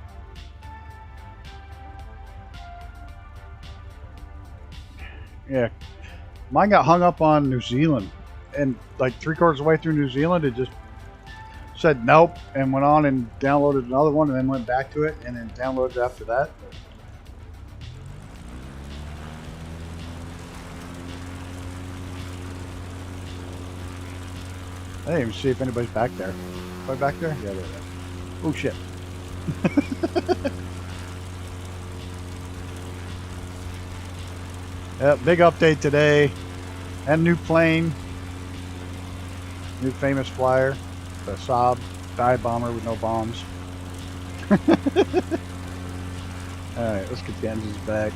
yeah, mine got hung up on New Zealand, and like 3/4 of the way through New Zealand, it just said nope and went on and downloaded another one, and then went back to it and then downloaded after that. I didn't even see if anybody's back there. Am I back there? Yeah, there it is. Oh shit. Yep, big update today. And new plane. New famous flyer. The Saab dive bomber with no bombs. Alright, let's get the engines back.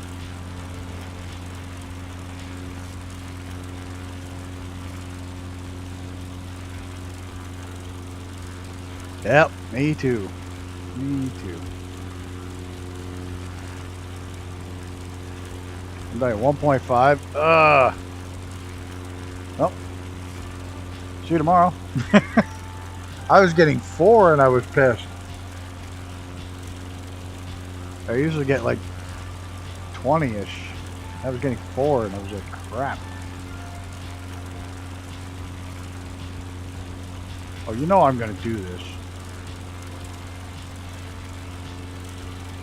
Yep, me too. Me too. I'm like 1.5. Well, see you tomorrow. I was getting 4 and I was pissed. I usually get like 20-ish. I was getting 4 and I was like, crap. Oh, you know I'm going to do this.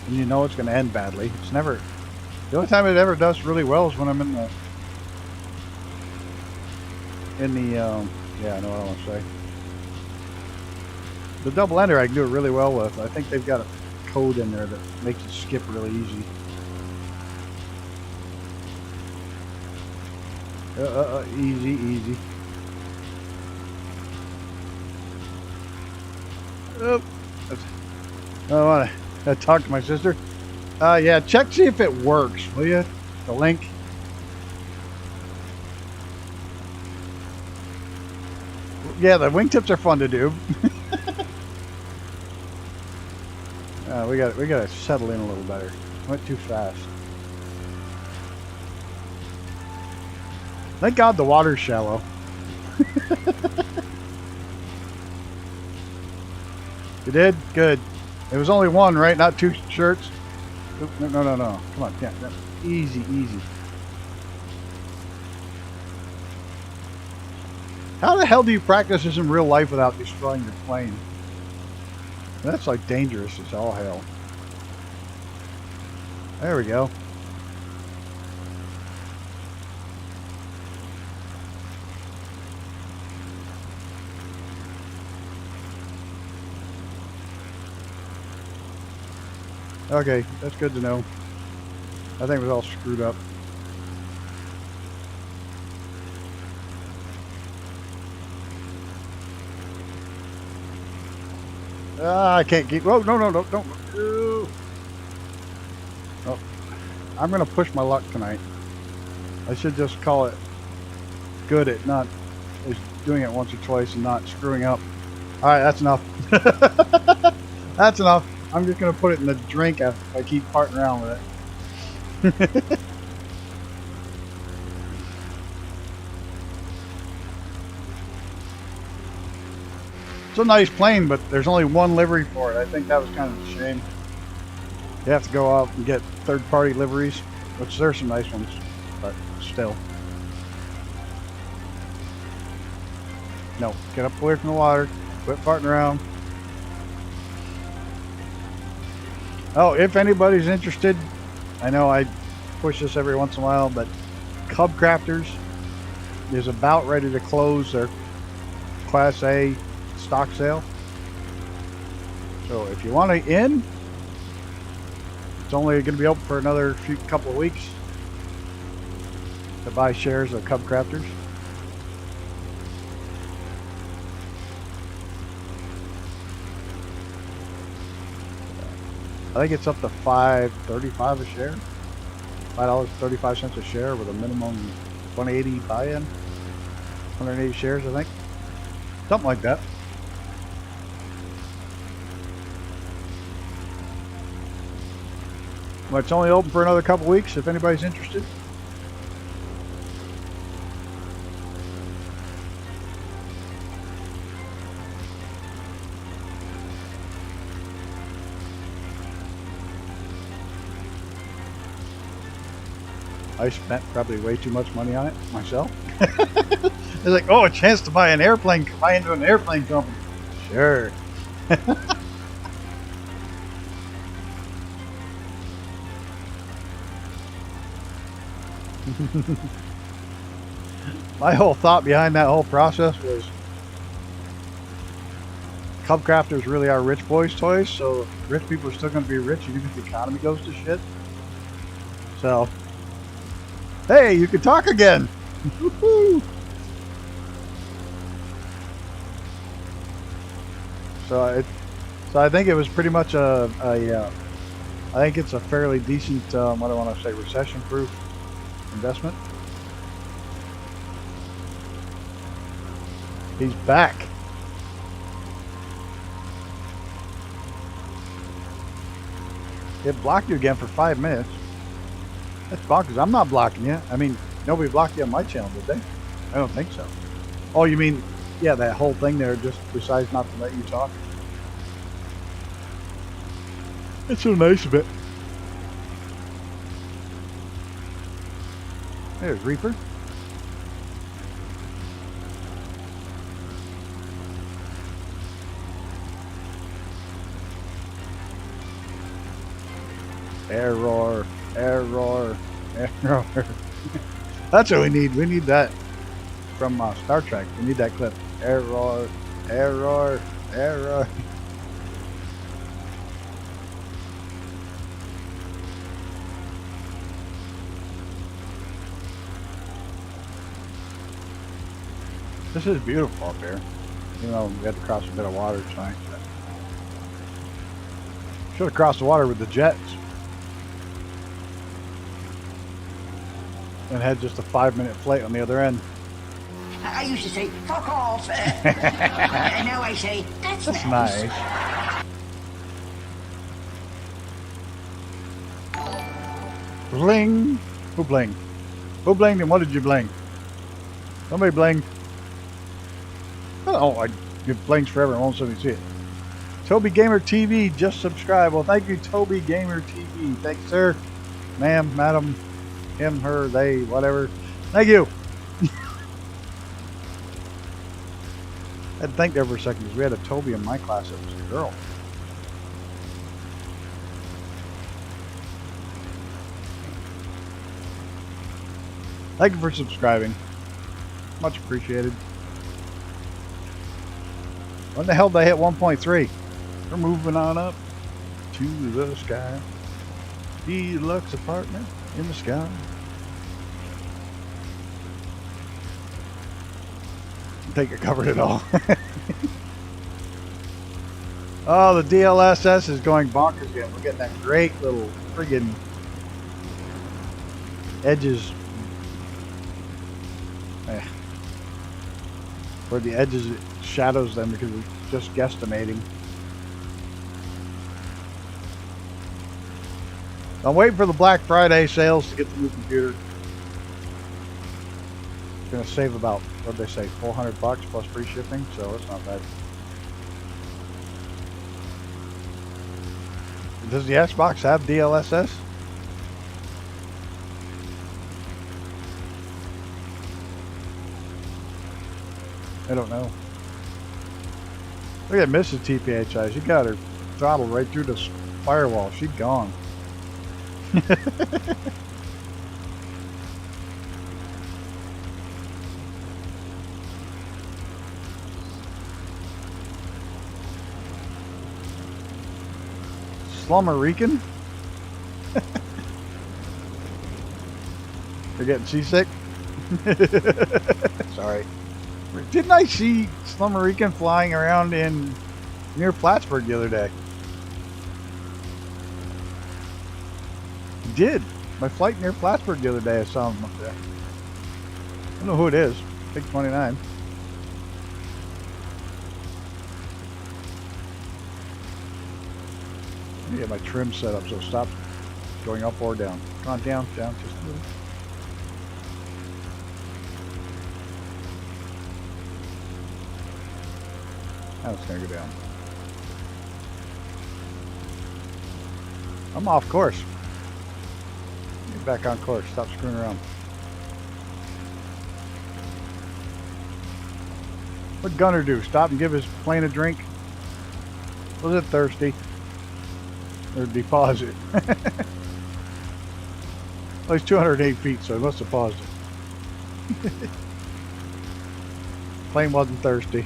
And you know it's going to end badly. It's never... The only time it ever does really well is when I'm in the... yeah, I know what I want to say. The double ender I can do it really well with. I think they've got a code in there that makes it skip really easy. Easy, easy. Oh, I want to talk to my sister. Yeah, check see if it works, will you? The link. Yeah, the wingtips are fun to do. We got to settle in a little better. Went too fast. Thank God the water's shallow. You did? Good. It was only one, right? Not two shirts? No. Come on, yeah. Easy. How the hell do you practice this in real life without destroying your plane? That's like dangerous as all hell. There we go. Okay, that's good to know. I think it was all screwed up. I can't keep. Oh, no, don't. Ooh. Oh, I'm gonna push my luck tonight. I should just call it good at not doing it once or twice and not screwing up. All right, that's enough. That's enough. I'm just gonna put it in the drink if I keep farting around with it. It's a nice plane, but there's only one livery for it. I think that was kind of a shame. You have to go out and get third-party liveries, which there's some nice ones, but still. No, get up away from the water. Quit farting around. Oh, if anybody's interested, I know I push this every once in a while, but Cub Crafters is about ready to close their Class A stock sale. So if you want to in, it's only going to be open for another couple of weeks to buy shares of Cub Crafters. I think it's up to $5.35 a share. $5.35 a share with a minimum 180 buy-in. 180 shares, I think. Something like that. Well, it's only open for another couple weeks if anybody's interested. I spent probably way too much money on it myself. It's like, oh, a chance to buy into an airplane company. Sure. My whole thought behind that whole process was Cub Crafters really are rich boys' toys, so rich people are still going to be rich even if the economy goes to shit. So, hey, you can talk again. So I think it was pretty much I think it's a fairly decent, what do I want to say, recession-proof investment. He's back. It blocked you again for 5 minutes. That's bonkers. I'm not blocking you. I mean, nobody blocked you on my channel, did they? I don't think so. Oh, you mean, yeah, that whole thing there just decides not to let you talk? It's so nice of it. There's Reaper. Error. That's what we need. We need that from Star Trek. We need that clip. Error. This is beautiful up here. You know, we had to cross a bit of water tonight. Should have crossed the water with the jets. And had just a 5-minute flight on the other end. I used to say, fuck off. And now I say, that's nice. Bling. Who blinged? Who blinged and what did you bling? Somebody blinged. Oh, I give blings forever and won't let me see it. Toby Gamer TV, just subscribe. Well, thank you, Toby Gamer TV. Thanks, sir. Ma'am, madam, him, her, they, whatever. Thank you. I had to think there for a second because we had a Toby in my class that was a girl. Thank you for subscribing. Much appreciated. When the hell did I hit 1.3? We're moving on up to the sky. Deluxe apartment in the sky. I think I covered it all. Oh, the DLSS is going bonkers again. We're getting that great little friggin' edges. Where the edges it shadows them because it's just guesstimating. I'm waiting for the Black Friday sales to get the new computer. It's gonna save about, what did they say, $400 plus free shipping, so it's not bad. Does the Xbox have DLSS? I don't know. Look at Mrs. TPHI. She got her throttle right through the firewall. She's gone. Slummerican? They're getting seasick? Sorry. Didn't I see Slummerican flying around in near Plattsburgh the other day? He did. My flight near Plattsburgh the other day, I saw him up there. I don't know who it is. Big 29. Let me get my trim set up so it stops going up or down. Come on, down, down, just a little. Now it's gonna go down. I'm off course. Get back on course. Stop screwing around. What'd Gunner do? Stop and give his plane a drink? Was it thirsty? Or did he pause it? Well, he's 208 feet, so he must have paused it. Plane wasn't thirsty.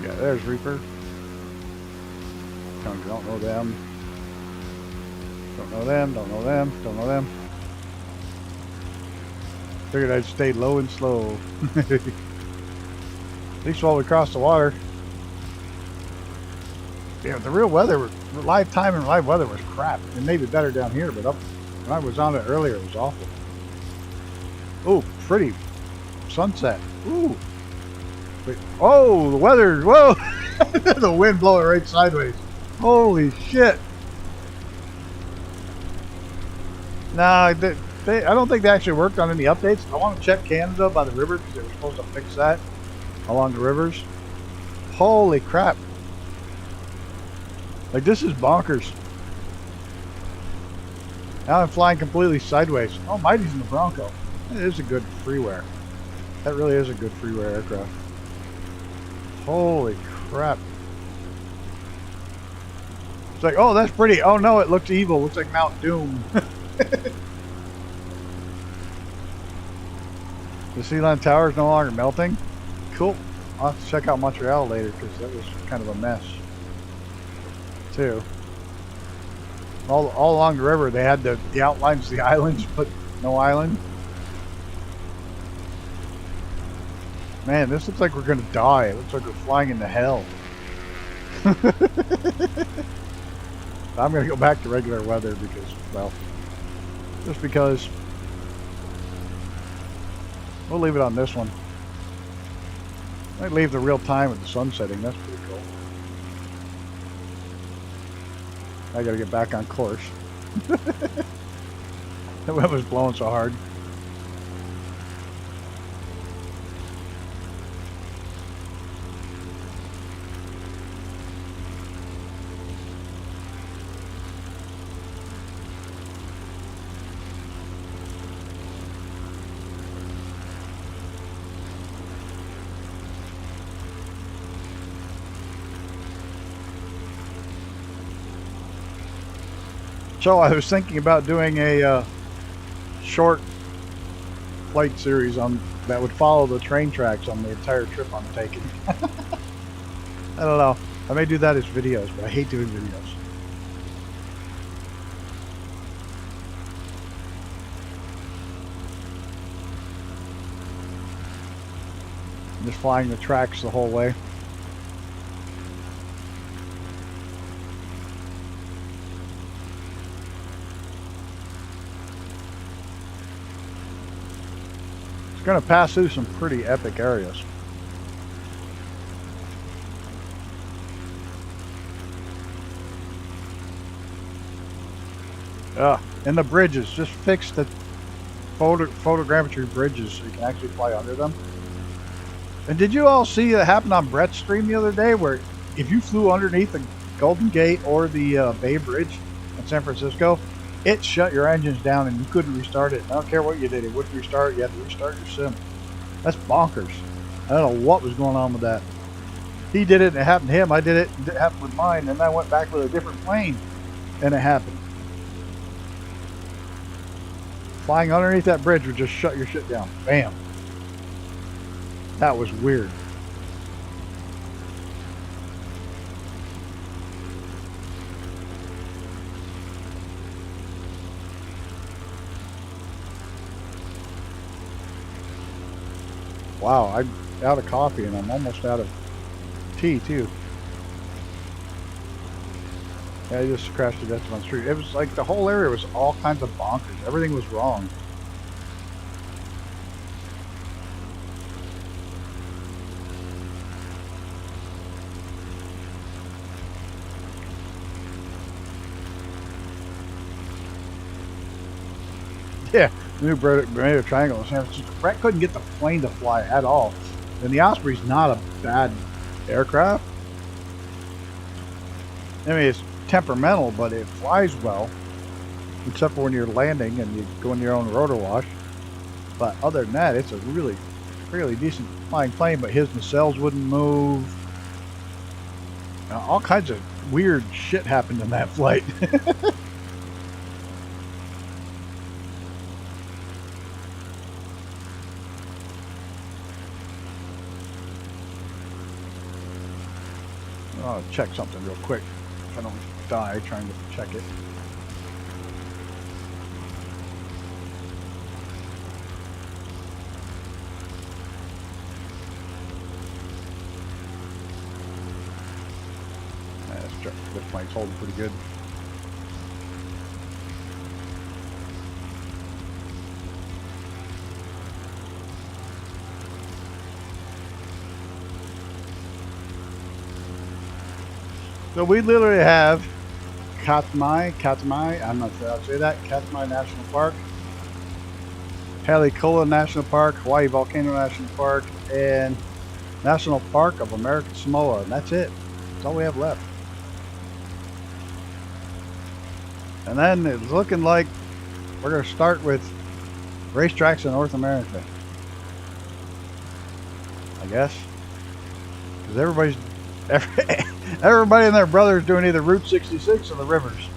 Yeah, there's Reaper. Don't know them. Don't know them, don't know them, don't know them. Figured I'd stay low and slow. At least while we crossed the water. Yeah, the real weather, live time and live weather was crap. It made it better down here, but up when I was on it earlier, it was awful. Oh, pretty sunset. Ooh. Wait. Oh, the weather, whoa! The wind blowing right sideways. Holy shit. Nah, I don't think they actually worked on any updates. I want to check Canada by the river because they were supposed to fix that along the rivers. Holy crap. Like, this is bonkers. Now I'm flying completely sideways. Oh, Mighty's in the Bronco. That is a good freeware. That really is a good freeware aircraft. Holy crap. It's like, oh, that's pretty. Oh, no, it looks evil. It looks like Mount Doom. The Sea Land Tower is no longer melting. Cool. I'll have to check out Montreal later because that was kind of a mess too. All along the river they had the outlines of the islands, but no island. Man, this looks like we're gonna die. It looks like we're flying into hell. I'm gonna go back to regular weather because, well, just because we'll leave it on this one. Might leave the real time with the sun setting. That's pretty cool. I gotta get back on course. The wind was blowing so hard. So I was thinking about doing a short flight series on that would follow the train tracks on the entire trip I'm taking. I don't know. I may do that as videos, but I hate doing videos. I'm just flying the tracks the whole way. Going to pass through some pretty epic areas. And the bridges, just fix the photogrammetry bridges so you can actually fly under them. And did you all see that happen on Brett's stream the other day, where if you flew underneath the Golden Gate or the Bay Bridge in San Francisco, it shut your engines down and you couldn't restart it. I don't care what you did, it wouldn't restart. You had to restart your sim. That's bonkers. I don't know what was going on with that. He did it and it happened to him. I did it and it happened with mine. And I went back with a different plane and it happened. Flying underneath that bridge would just shut your shit down. Bam. That was weird. Wow, I'm out of coffee and I'm almost out of tea too. Yeah, I just crashed to death on the street. It was like the whole area was all kinds of bonkers. Everything was wrong. Yeah, the new Bermuda Triangle in San Francisco. Brett couldn't get the plane to fly at all. And the Osprey's not a bad aircraft. I mean, it's temperamental, but it flies well. Except for when you're landing and you go in your own rotor wash. But other than that, it's a really, fairly decent flying plane, but his nacelles wouldn't move. All kinds of weird shit happened in that flight. I'll check something real quick if I don't die trying to check it. This plane's holding pretty good. So we literally have Katmai, I'm not sure how to say that, Katmai National Park, Haleakala National Park, Hawaii Volcano National Park, and National Park of American Samoa, and that's it. That's all we have left. And then it's looking like we're going to start with racetracks in North America, I guess, because everybody and their brother is doing either Route 66 or the rivers.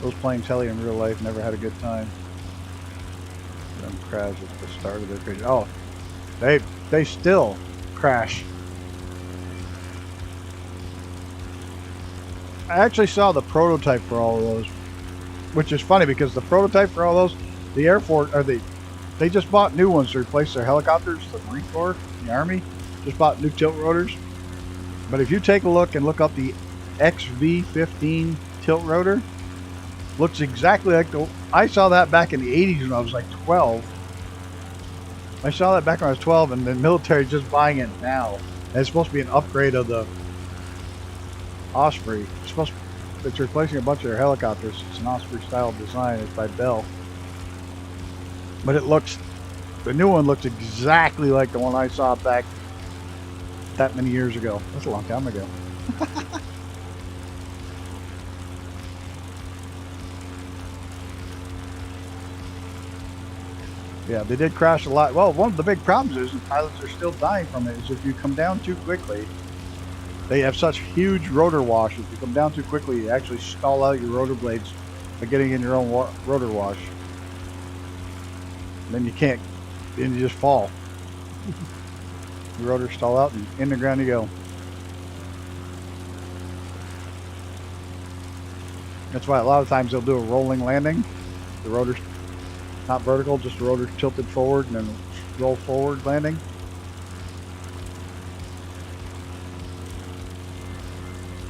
Those planes heli in real life never had a good time. Them crash at the start of their career. Oh, they still crash. I actually saw the prototype for all of those, which is funny because the prototype for all those, the Air Force, or they just bought new ones to replace their helicopters. The Marine Corps, the Army, just bought new tilt rotors. But if you take a look and look up the XV-15 tilt rotor, Looks exactly like I saw that back in the 80s when I was like 12. I saw that back when I was 12, and the military is just buying it now. And it's supposed to be an upgrade of the Osprey. It's replacing a bunch of their helicopters. It's an Osprey style design. It's by Bell. But the new one looks exactly like the one I saw back that many years ago. That's a long time ago. Yeah, they did crash a lot. Well, one of the big problems is, and pilots are still dying from it, is if you come down too quickly, they have such huge rotor wash. If you come down too quickly, you actually stall out your rotor blades by getting in your own rotor wash. And then you can't, then you just fall. Your rotors stall out, and in the ground you go. That's why a lot of times they'll do a rolling landing. The rotor's not vertical, just the rotor tilted forward and then roll forward landing.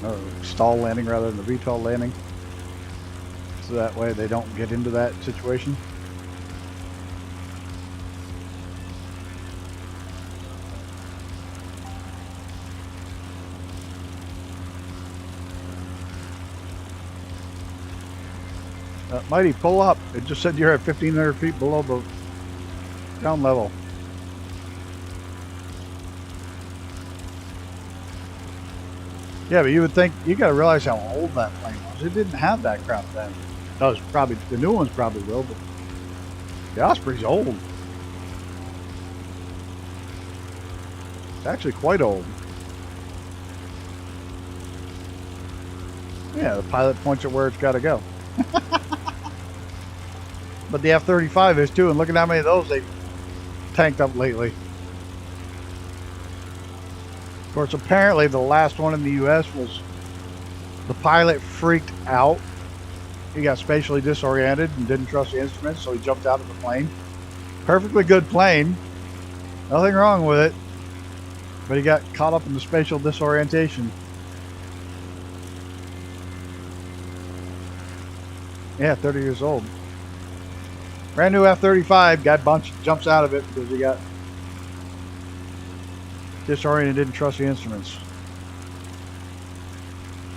Or stall landing rather than the VTOL landing. So that way they don't get into that situation. Mighty, pull up. It just said you're at 1,500 feet below the ground level. Yeah, but you would think, you gotta realize how old that plane was. It didn't have that crap then. That was probably, the new ones probably will, but the Osprey's old. It's actually quite old. Yeah, the pilot points at where it's gotta go. But the F-35 is too, and look at how many of those they've tanked up lately. Of course, apparently the last one in the U.S. was the pilot freaked out. He got spatially disoriented and didn't trust the instruments, so he jumped out of the plane. Perfectly good plane. Nothing wrong with it. But he got caught up in the spatial disorientation. Yeah, 30 years old. Brand new F-35, guy jumps out of it because he got disoriented, didn't trust the instruments.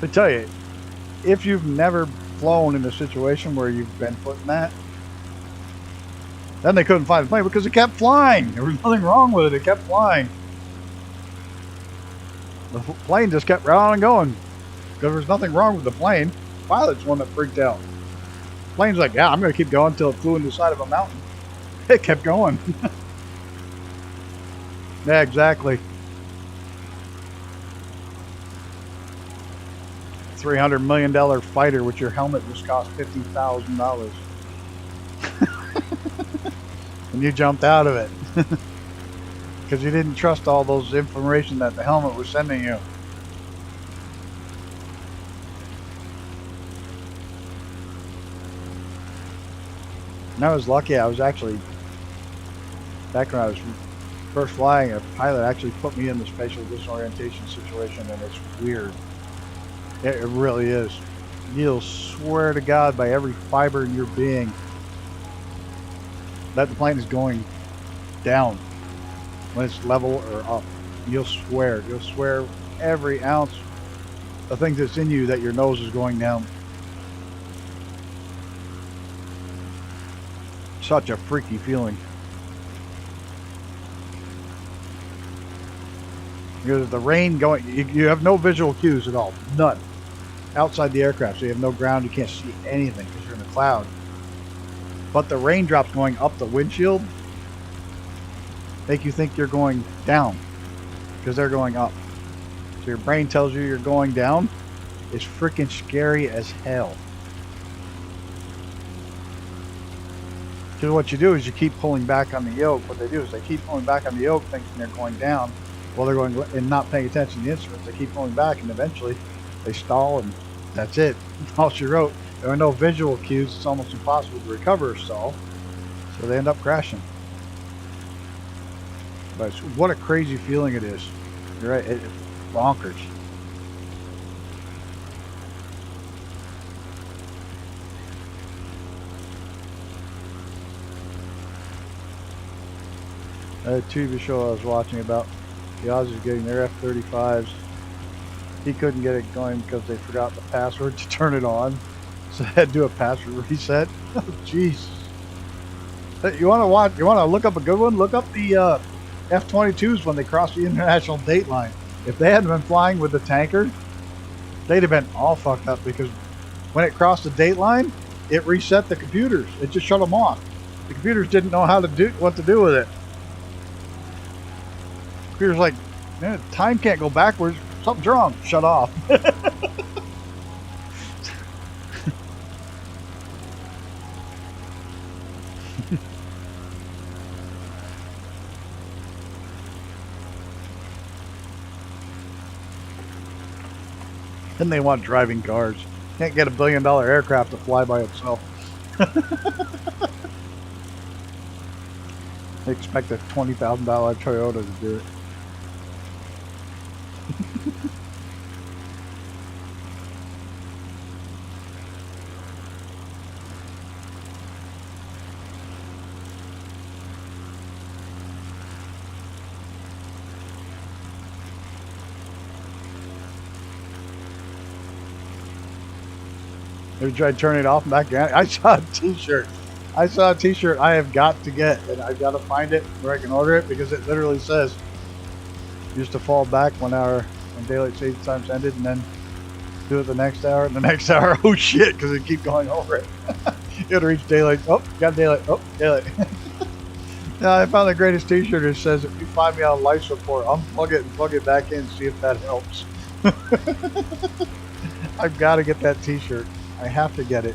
I tell you, if you've never flown in a situation where you've been put in that, then they couldn't find the plane because it kept flying. There was nothing wrong with it. It kept flying. The plane just kept right on going because there was nothing wrong with the plane. The pilot's one that freaked out. Plane's like, yeah, I'm going to keep going until it flew into the side of a mountain. It kept going. Yeah, exactly. $300 million fighter with your helmet just cost $50,000. And you jumped out of it. Because you didn't trust all those information that the helmet was sending you. And I was lucky. I was actually, back when I was first flying, a pilot actually put me in the spatial disorientation situation, and it's weird. It really is. You'll swear to God by every fiber in your being that the plane is going down when it's level or up. You'll swear every ounce of things that's in you that your nose is going down. Such a freaky feeling. Because the rain going, you have no visual cues at all, none. Outside the aircraft, so you have no ground, you can't see anything because you're in a cloud. But the raindrops going up the windshield make you think you're going down because they're going up. So your brain tells you you're going down. It's freaking scary as hell. So what you do is you keep pulling back on the yoke. What they do is they keep pulling back on the yoke thinking they're going down. While they're going and not paying attention to the instruments. They keep pulling back and eventually they stall and that's it. All she wrote. There are no visual cues. It's almost impossible to recover a stall. So they end up crashing. But what a crazy feeling it is. You're right. It's bonkers. A TV show I was watching about the Aussies getting their F-35s. He couldn't get it going because they forgot the password to turn it on. So I had to do a password reset. Oh, jeez. You want to watch? You want to look up a good one? Look up the F-22s when they crossed the international date line. If they hadn't been flying with the tanker, they'd have been all fucked up because when it crossed the date line, it reset the computers. It just shut them off. The computers didn't know how to do what to do with it. The computer's like, man, time can't go backwards. Something's wrong. Shut off. Then they want driving cars. Can't get $1 billion aircraft to fly by itself. They expect a $20,000 Toyota to do it. Maybe try turning it off and back again. I saw a t-shirt. I have got to get, and I've got to find it where I can order it because it literally says used to fall back when daylight saving times ended and then do it the next hour and the next hour. Oh shit, because it keep going over it. You gotta reach daylight. Oh, got daylight. Oh, daylight. Yeah, I found the greatest t-shirt. It says if you find me on life support, unplug it and plug it back in and see if that helps. I've got to get that t-shirt. I have to get it.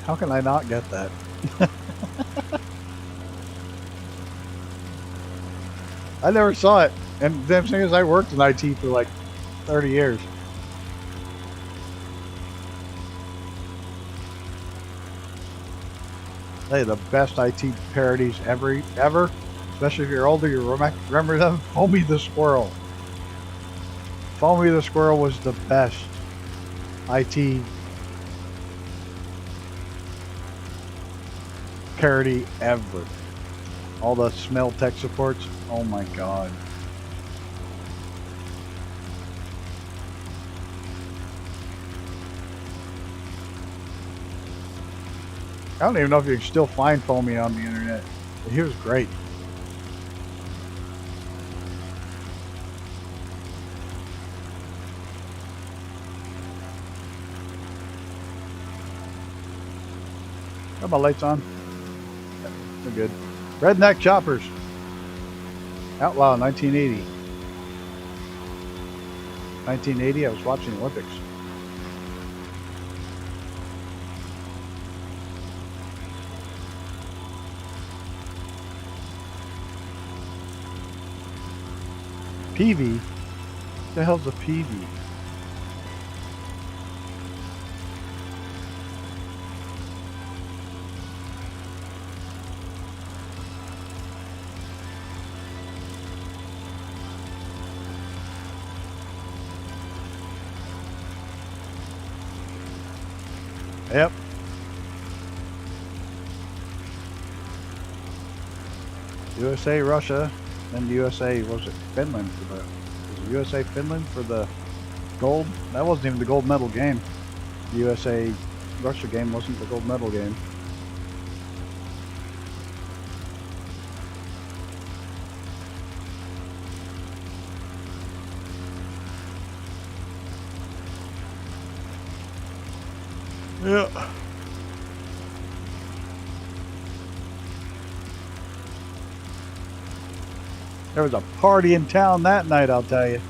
How can I not get that? I never saw it. And the damn thing is I worked in IT for like 30 years. Hey, the best IT parodies ever. Especially if you're older, you remember them? Foamy the Squirrel. Foamy the Squirrel was the best IT parody ever. All the smell tech supports. Oh my god. I don't even know if you can still find Foamy on the internet. But he was great. Got my lights on. Yeah, they're good. Redneck Choppers. Outlaw 1980. 1980, I was watching the Olympics. PV? What the hell's a PV? Yep. USA, Russia, then the USA, was it Finland for the, was it USA, Finland for the gold? That wasn't even the gold medal game. The USA, Russia game wasn't the gold medal game. Yeah. There was a party in town that night, I'll tell you.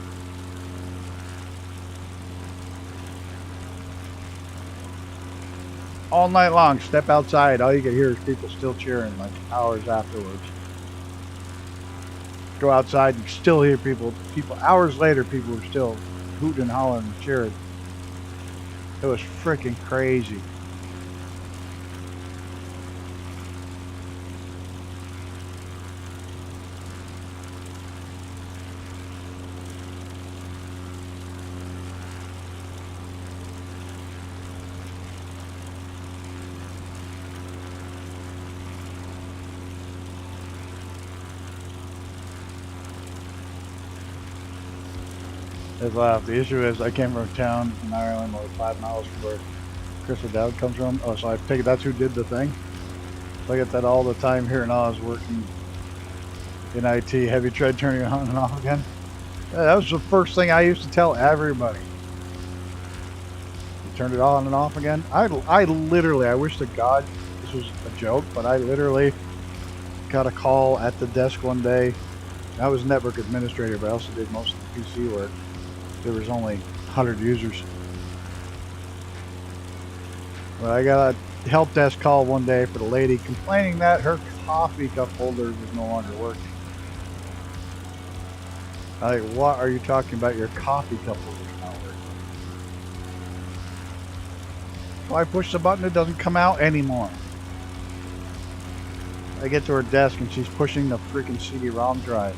All night long, step outside, all you could hear is people still cheering like hours afterwards. Go outside and still hear people hours later, people were still hooting and hollering and cheering. It was freaking crazy. His laugh. The issue is I came from town in Ireland, like 5 miles from where Chris O'Dowd comes from. Oh, so I figured that's who did the thing. So I get that all the time here in Oz, working in IT, heavy tread turning on and off again. Yeah, that was the first thing I used to tell everybody. You turned it on and off again. I literally, I wish to God this was a joke, but I literally got a call at the desk one day. I was network administrator, but I also did most of the PC work. There was only 100 users. But I got a help desk call one day for the lady complaining that her coffee cup holder was no longer working. I'm like, what are you talking about? Your coffee cup holder's not working. So I push the button, it doesn't come out anymore. I get to her desk and she's pushing the freaking CD-ROM drive.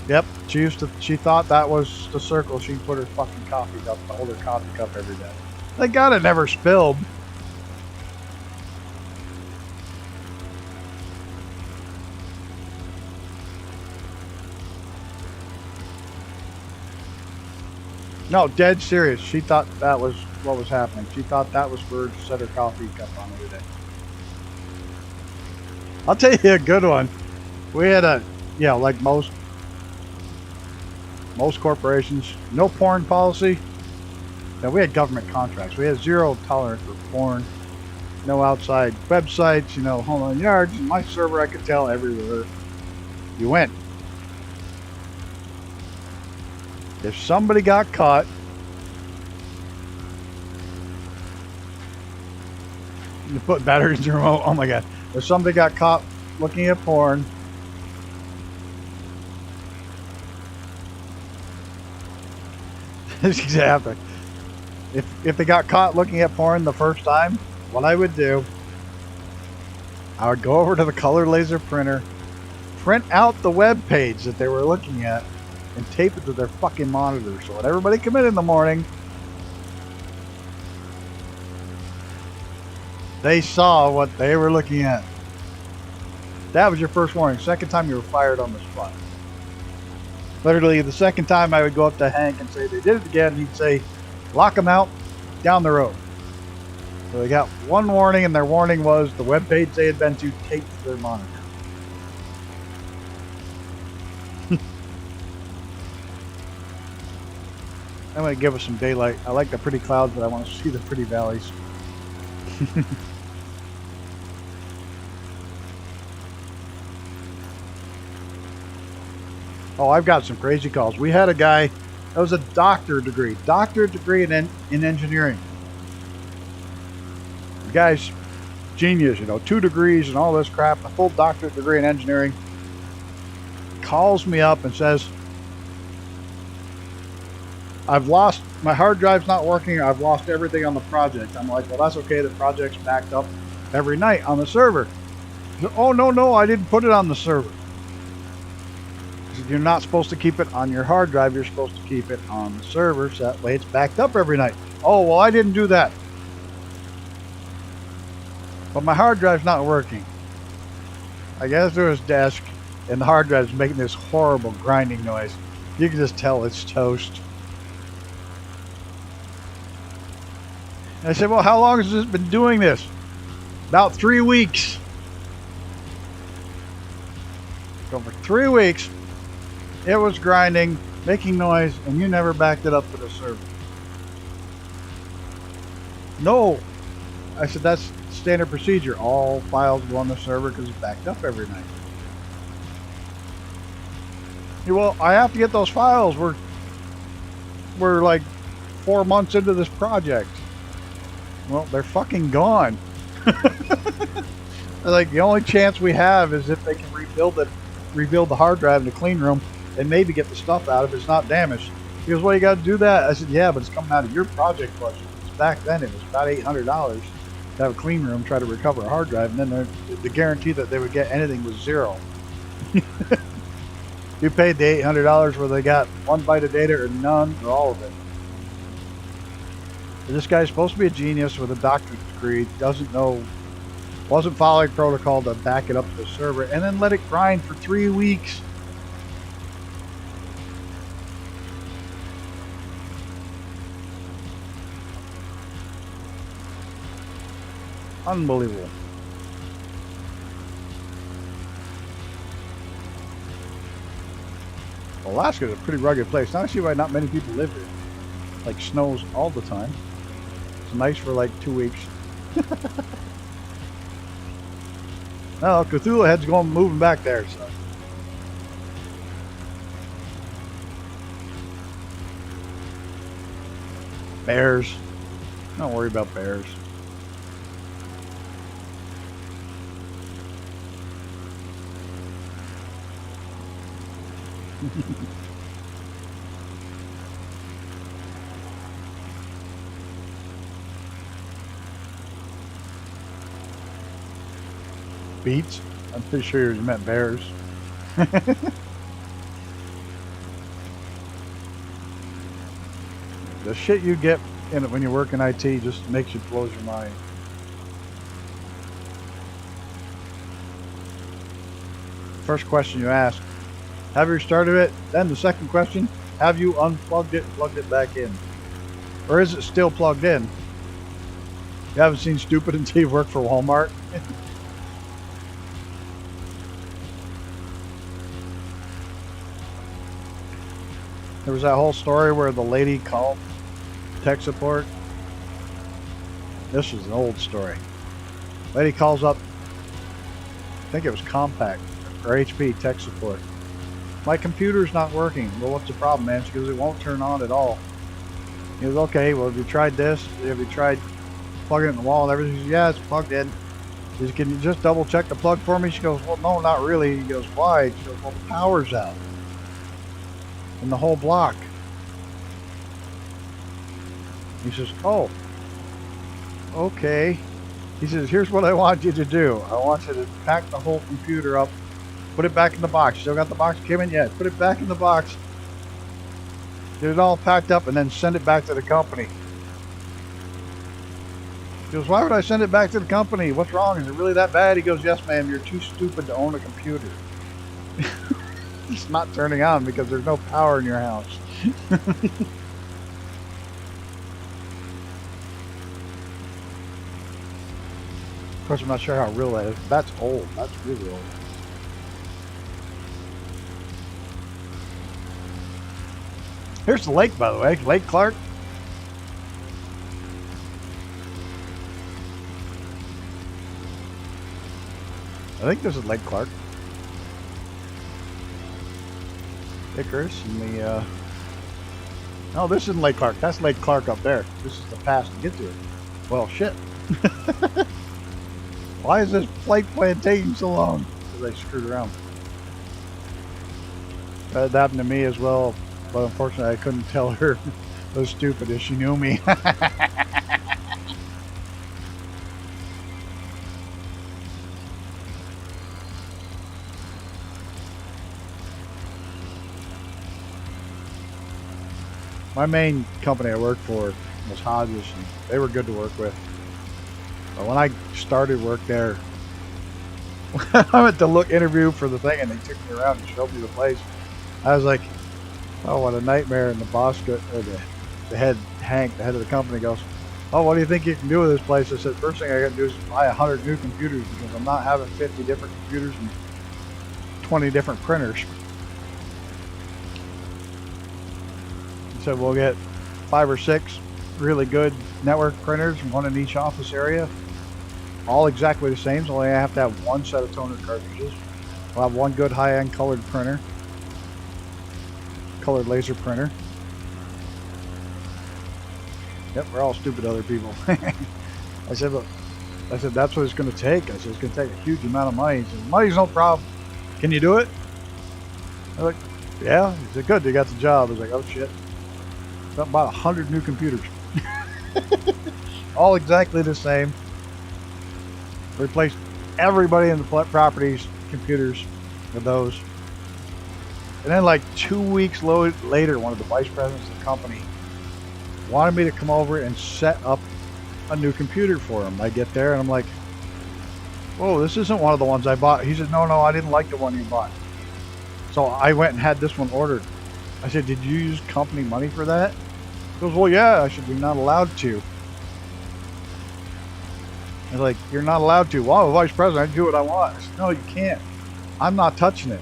Yep, she thought that was the circle she put her fucking coffee cup, hold her coffee cup every day. Thank God it never spilled. No, dead serious. She thought that was what was happening. She thought that was for her to set her coffee cup on every day. I'll tell you a good one. We had a, yeah, like most corporations, no porn policy. Now, we had government contracts. We had zero tolerance for porn. No outside websites, you know, Homeland Yards. My server, I could tell everywhere you went. If somebody got caught, you put batteries in your remote. Oh my God. If somebody got caught looking at porn, exactly. If they got caught looking at porn the first time, what I would do, I would go over to the color laser printer, print out the web page that they were looking at, and tape it to their fucking monitor. So when everybody come in the morning, they saw what they were looking at. That was your first warning. Second time, you were fired on the spot. Literally, the second time I would go up to Hank and say they did it again, he'd say, lock them out down the road. So they got one warning, and their warning was the web page they had been to taped to their monitor. I'm going to give us some daylight. I like the pretty clouds, but I want to see the pretty valleys. Oh, I've got some crazy calls. We had a guy that was a doctorate degree in engineering. The guy's genius, you know, 2 degrees and all this crap, a full doctorate degree in engineering. Calls me up and says, I've lost, my hard drive's not working. I've lost everything on the project. I'm like, well, that's okay. The project's backed up every night on the server. He said, oh, no, I didn't put it on the server. He said, you're not supposed to keep it on your hard drive. You're supposed to keep it on the server, so that way it's backed up every night. Oh, well, I didn't do that. But my hard drive's not working. I guess to his desk, and the hard drive's making this horrible grinding noise. You can just tell it's toast. I said, well, how long has this been doing this? About 3 weeks. So for 3 weeks, it was grinding, making noise, and you never backed it up to the server. No. I said, that's standard procedure. All files go on the server because it's backed up every night. Yeah, well, I have to get those files. We're like 4 months into this project. Well, they're fucking gone. Like, the only chance we have is if they can rebuild the hard drive in the clean room and maybe get the stuff out if it's not damaged. He goes, well, you got to do that. I said, yeah, but it's coming out of your project budget. Back then, it was about $800 to have a clean room, try to recover a hard drive, and then the guarantee that they would get anything was zero. You paid the $800 where they got 1 byte of data or none or all of it. This guy's supposed to be a genius with a doctorate degree, doesn't know, wasn't following protocol to back it up to the server, and then let it grind for 3 weeks. Unbelievable. Alaska is a pretty rugged place. Now I see why not many people live here. Like snows all the time. It's nice for like 2 weeks. No, Cthulhu Head's going moving back there, so. Bears. Don't worry about bears. Beats? I'm pretty sure you meant bears. The shit you get in it when you work in IT just makes you blows your mind. First question you ask, have you restarted it? Then the second question, have you unplugged it and plugged it back in? Or is it still plugged in? You haven't seen stupid until you've worked for Walmart? There was that whole story where the lady called tech support. This was an old story. Lady calls up, I think it was Compaq or HP tech support. My computer's not working. Well, what's the problem, man? She goes, it won't turn on at all. He goes, okay, well, have you tried this? Have you tried plugging it in the wall and everything? She goes, yeah, it's plugged in. He goes, can you just double check the plug for me? She goes, well, no, not really. He goes, why? She goes, well, the power's out in the whole block. He says, oh, okay. He says, here's what I want you to do. I want you to pack the whole computer up, put it back in the box. Still got the box? Came in yet? Put it back in the box. Get it all packed up and then send it back to the company. He goes, why would I send it back to the company? What's wrong? Is it really that bad? He goes, yes, ma'am, you're too stupid to own a computer. It's not turning on because there's no power in your house. Of course, I'm not sure how real that is. That's old. That's really old. Here's the lake, by the way. Lake Clark. I think this is Lake Clark. Icarus and the, no, this isn't Lake Clark. That's Lake Clark up there. This is the pass to get to it. Well, shit. Why is this flight plan taking so long? Because I screwed around. That happened to me as well, but unfortunately I couldn't tell her how stupid as she knew me. My main company I worked for was Hodges, and they were good to work with. But when I started work there, I went to interview for the thing, and they took me around and showed me the place. I was like, oh, what a nightmare. And the boss, the head, Hank, the head of the company goes, oh, what do you think you can do with this place? I said, first thing I got to do is buy 100 new computers because I'm not having 50 different computers and 20 different printers. He said, we'll get 5 or 6 really good network printers, one in each office area. All exactly the same, so only I have to have one set of toner cartridges. We'll have one good high-end colored printer, colored laser printer. Yep, we're all stupid other people. I said, look, that's what it's going to take. I said, it's going to take a huge amount of money. He said, money's no problem. Can you do it? I was like, yeah. He said, good, you got the job. I was like, oh shit. About 100 new computers. All exactly the same. Replaced everybody in the property's computers with those. And then like 2 weeks later, one of the vice presidents of the company wanted me to come over and set up a new computer for him. I get there and I'm like, whoa, this isn't one of the ones I bought. He said, no, I didn't like the one you bought. So I went and had this one ordered. I said, did you use company money for that? He goes, well, yeah. I said, you're not allowed to. I was like, you're not allowed to. Well, I'm a vice president. I do what I want. I said, no, you can't. I'm not touching it.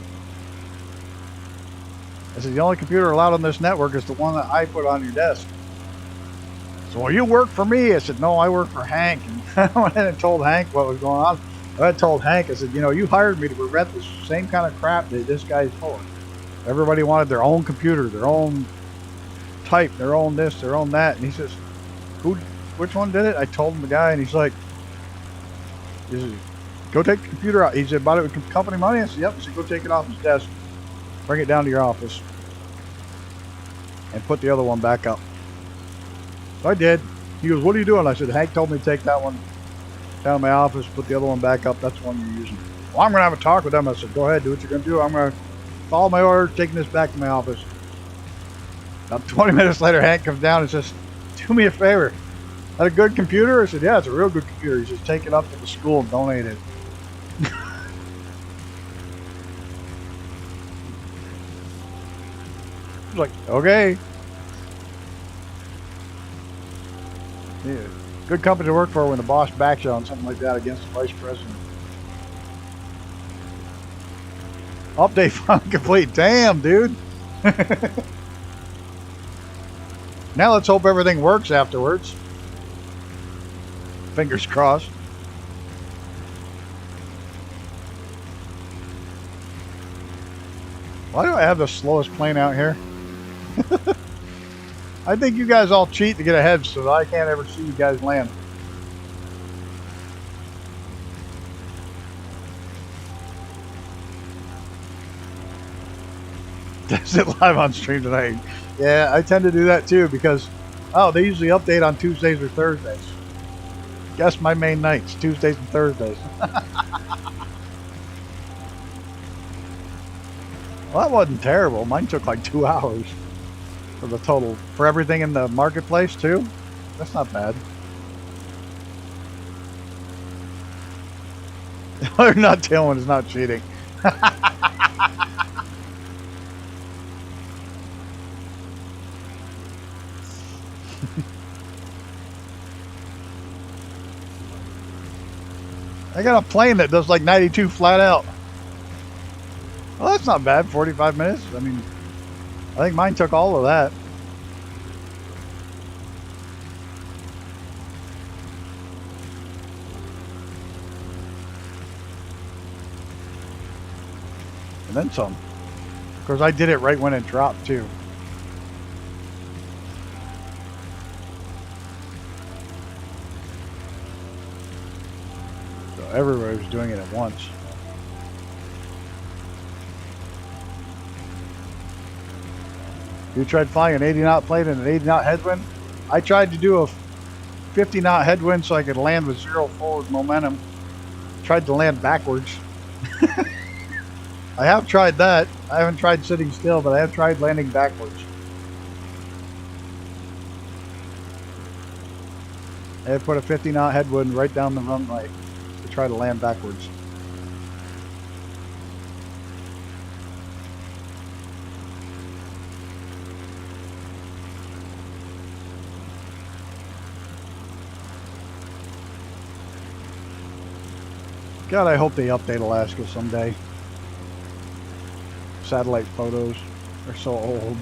I said, the only computer allowed on this network is the one that I put on your desk. So, well, you work for me. I said, no, I work for Hank. And I went in and told Hank what was going on. I told Hank, I said, you know, you hired me to prevent this same kind of crap that this guy's pulling. Everybody wanted their own computer, their own type, their own this, their own that. And he says, which one did it? I told him the guy, and he's like, go take the computer out. He said, bought it with company money? I said, yep. He said, go take it off his desk. Bring it down to your office. And put the other one back up. So I did. He goes, what are you doing? I said, Hank told me to take that one down to my office, put the other one back up. That's the one you're using. Well, I'm going to have a talk with them. I said, go ahead, do what you're going to do. I'm going to follow my orders, taking this back to my office. About 20 minutes later, Hank comes down and says, do me a favor. That a good computer? I said, yeah, it's a real good computer. He says, take it up to the school and donate it. I was like, okay. Yeah. Good company to work for when the boss backs you on something like that against the vice president. Update finally complete. Damn, dude. Now let's hope everything works afterwards. Fingers crossed. Why do I have the slowest plane out here? I think you guys all cheat to get ahead so that I can't ever see you guys land. Is it live on stream tonight? Yeah, I tend to do that too because, oh, they usually update on Tuesdays or Thursdays. Guess my main nights, Tuesdays and Thursdays. Well, that wasn't terrible. Mine took like 2 hours for the total. For everything in the marketplace too? That's not bad. They're not telling is not cheating. I got a plane that does like 92 flat out. Well, that's not bad. 45 minutes. I mean, I think mine took all of that. And then some. Of course, I did it right when it dropped too. So everybody was doing it at once. You tried flying an 80 knot plane in an 80 knot headwind? I tried to do a 50 knot headwind so I could land with zero forward momentum. Tried to land backwards. I have tried that. I haven't tried sitting still, but I have tried landing backwards. I had put a 50 knot headwind right down the runway to try to land backwards. God, I hope they update Alaska someday. Satellite photos are so old.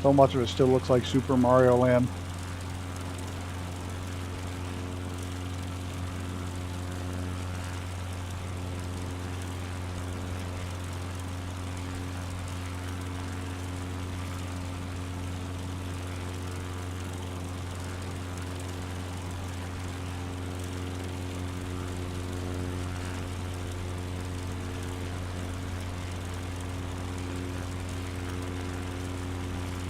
So much of it still looks like Super Mario Land.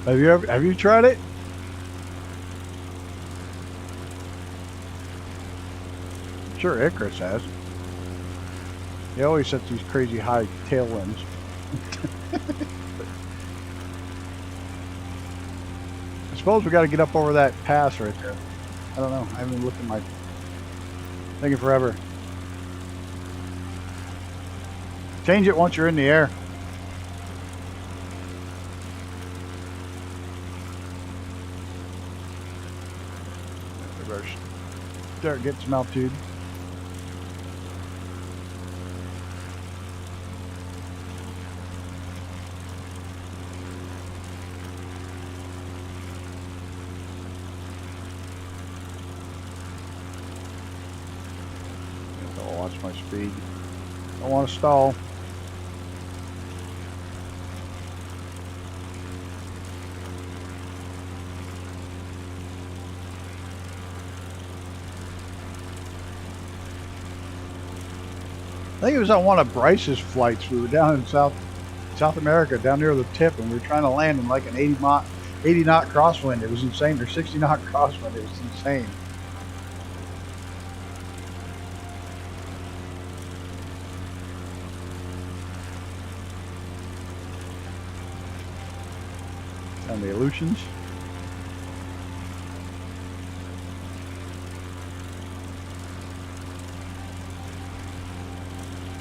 Have you tried it? I'm sure Icarus has. He always sets these crazy high tailwinds. I suppose we got to get up over that pass right there. I don't know. I haven't looked at my thing in forever. Change it once you're in the air. Start getting some altitude. I'll watch my speed. Don't want to stall. I think it was on one of Bryce's flights. We were down in South America, down near the tip, and we were trying to land in like an 80 knot crosswind. It was insane, or 60 knot crosswind. It was insane. And the Aleutians.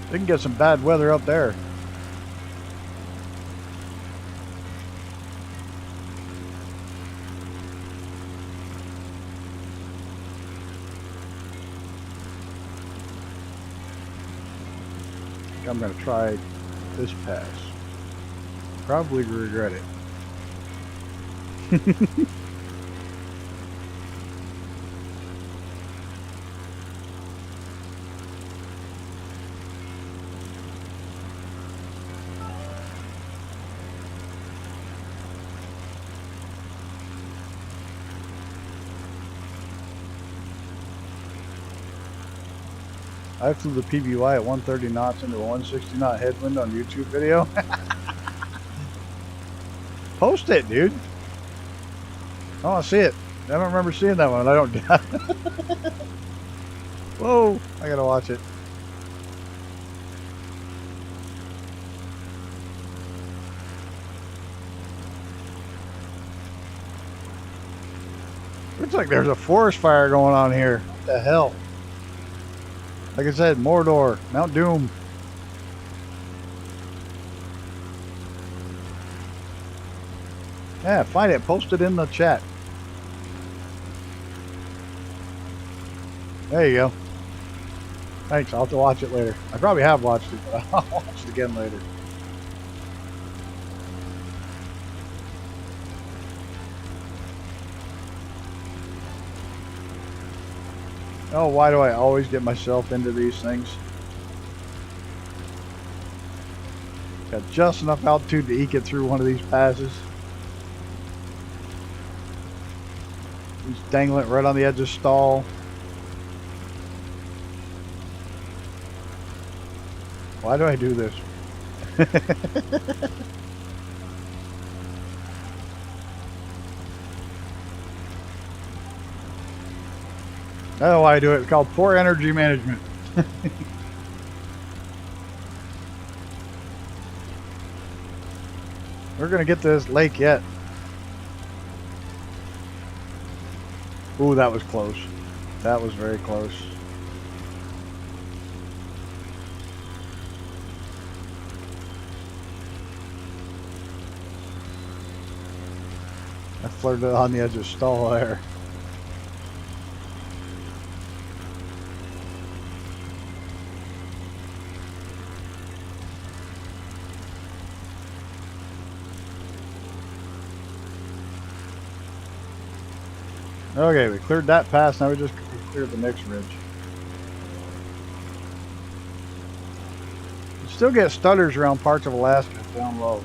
They can get some bad weather up there. I'm going to try this pass. Probably regret it. I flew the PBY at 130 knots into a 160 knot headwind on YouTube video. Post it, dude. I want to see it. I don't remember seeing that one. I don't. Whoa! I gotta watch it. Looks like there's a forest fire going on here. What the hell? Like I said, Mordor, Mount Doom. Yeah, find it. Post it in the chat. There you go. Thanks. I'll have to watch it later. I probably have watched it, but I'll watch it again later. Oh, why do I always get myself into these things? Got just enough altitude to eke it through one of these passes. He's dangling right on the edge of stall. Why do I do this? I don't know why I do it. It's called poor energy management. We're going to get to this lake yet. Ooh, that was close. That was very close. I flirted on the edge of stall there. Okay, we cleared that pass. Now we just cleared the next ridge. You still get stutters around parts of Alaska down low.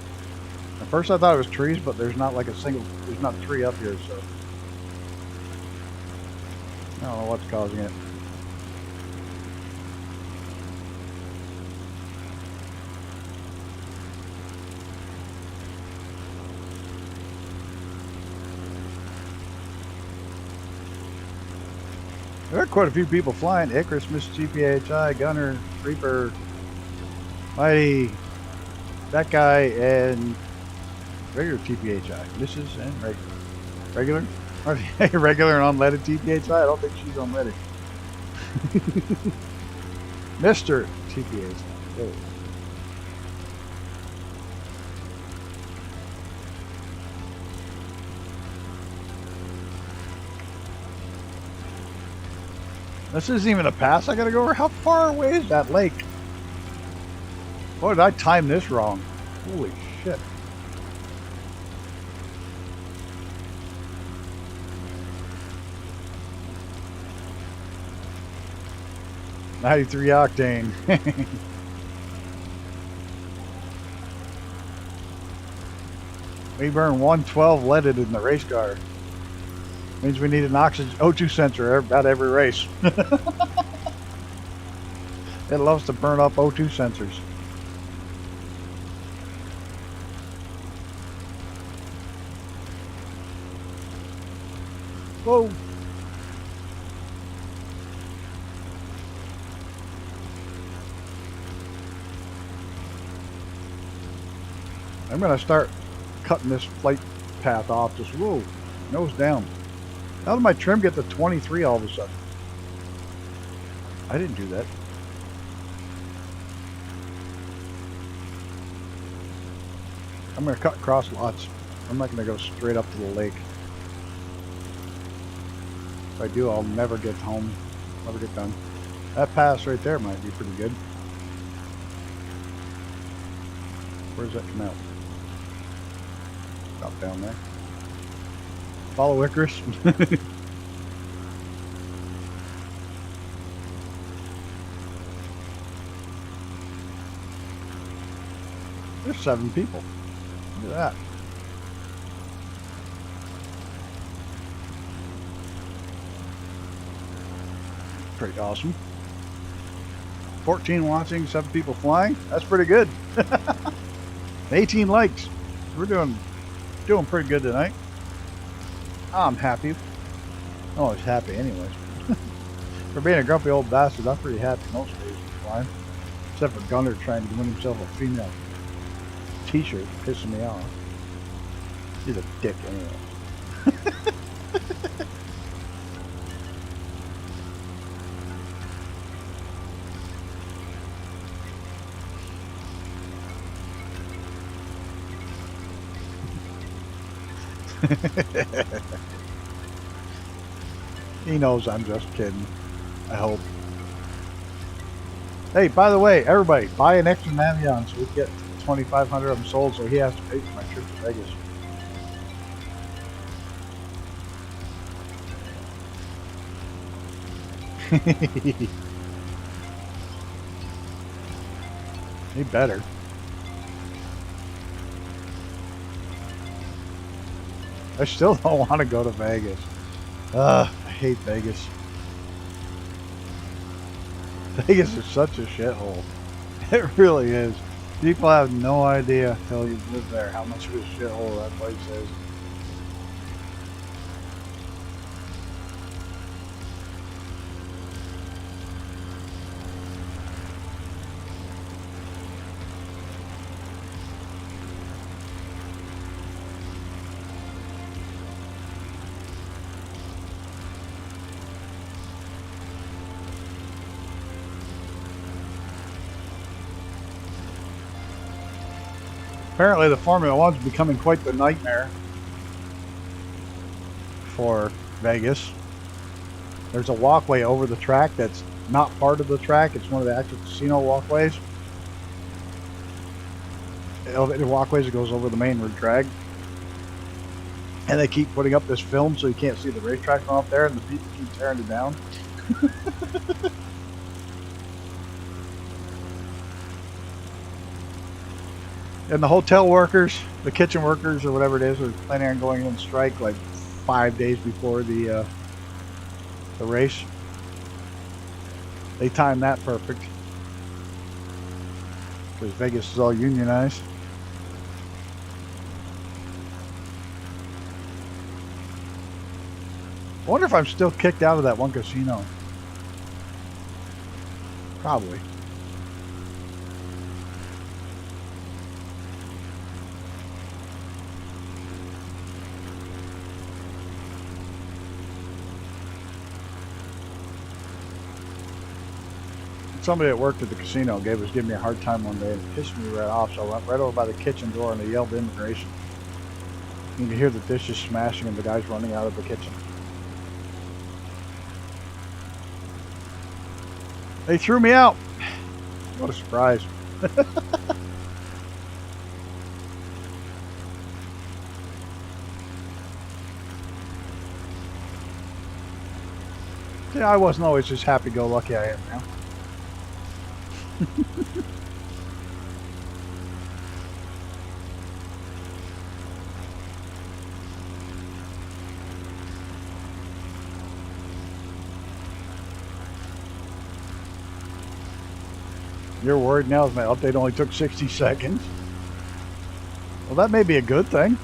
At first I thought it was trees, but there's not like a single, there's not a tree up here, so. I don't know what's causing it. There are quite a few people flying. Icarus, Miss GPHI, Gunner, Reaper, Mighty, that guy, and regular TPHI. Mrs. and regular. Regular and unleaded TPHI? I don't think she's unleaded. Mr. TPHI. There we go. This isn't even a pass I gotta go over. How far away is that lake? Boy, did I time this wrong. Holy shit. .93 octane. We burn 112 leaded in the race car. Means we need an oxygen O2 sensor about every race. It loves to burn up O2 sensors. Whoa. I'm gonna start cutting this flight path off. Just whoa, nose down. How did my trim get to 23 all of a sudden? I didn't do that. I'm gonna cut cross lots. I'm not gonna go straight up to the lake. If I do, I'll never get home. Never get done. That pass right there might be pretty good. Where's that come out? Up down there. Follow Icarus. There's 7 people. Look at that. Pretty awesome. 14 watching, 7 people flying. That's pretty good. 18 likes. We're doing pretty good tonight. I'm happy. I'm always happy anyways. For being a grumpy old bastard, I'm pretty happy most days flying. Except for Gunner trying to win himself a female t-shirt, pissing me off. He's a dick anyway. He knows I'm just kidding. I hope. Hey, by the way, everybody, buy an extra Navion so we get 2,500 of them sold, so he has to pay for my trip to Vegas. He better. I still don't want to go to Vegas. I hate Vegas. Vegas is such a shithole. It really is. People have no idea until you live there how much of a shithole that place is. Apparently the Formula One's becoming quite the nightmare for Vegas. There's a walkway over the track that's not part of the track. It's one of the actual casino walkways. Elevated walkways that goes over the main road track. And they keep putting up this film so you can't see the racetrack from up there, and the people keep tearing it down. And the hotel workers, the kitchen workers, or whatever it is, are planning on going on strike like 5 days before the race. They timed that perfect because Vegas is all unionized. I wonder if I'm still kicked out of that one casino. Probably. Somebody that worked at the casino was giving me a hard time one day and pissed me right off, so I went right over by the kitchen door and they yelled immigration. You can hear the dishes smashing and the guys running out of the kitchen. They threw me out. What a surprise. Yeah, I wasn't always as happy-go-lucky I am now. You're worried now as my update only took 60 seconds? Well, that may be a good thing.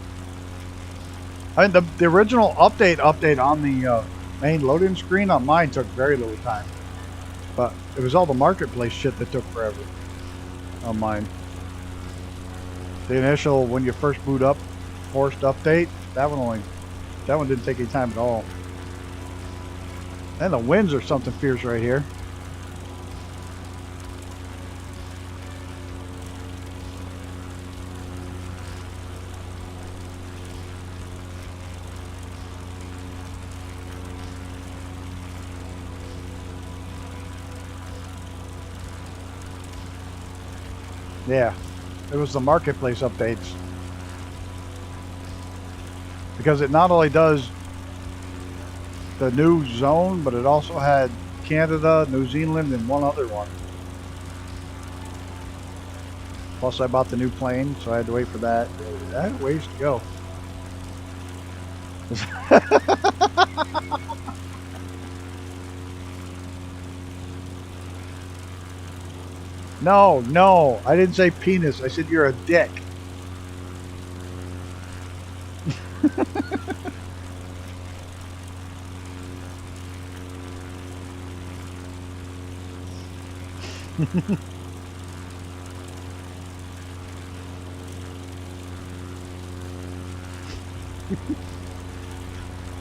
I mean, the original update on the main loading screen on mine took very little time. But it was all the marketplace shit that took forever on mine. The initial, when you first boot up, forced update, that one didn't take any time at all. And the winds are something fierce right here. Yeah, it was the marketplace updates. Because it not only does the new zone, but it also had Canada, New Zealand, and one other one. Plus I bought the new plane, so I had to wait for that. I had a ways to go. No, I didn't say penis. I said you're a dick.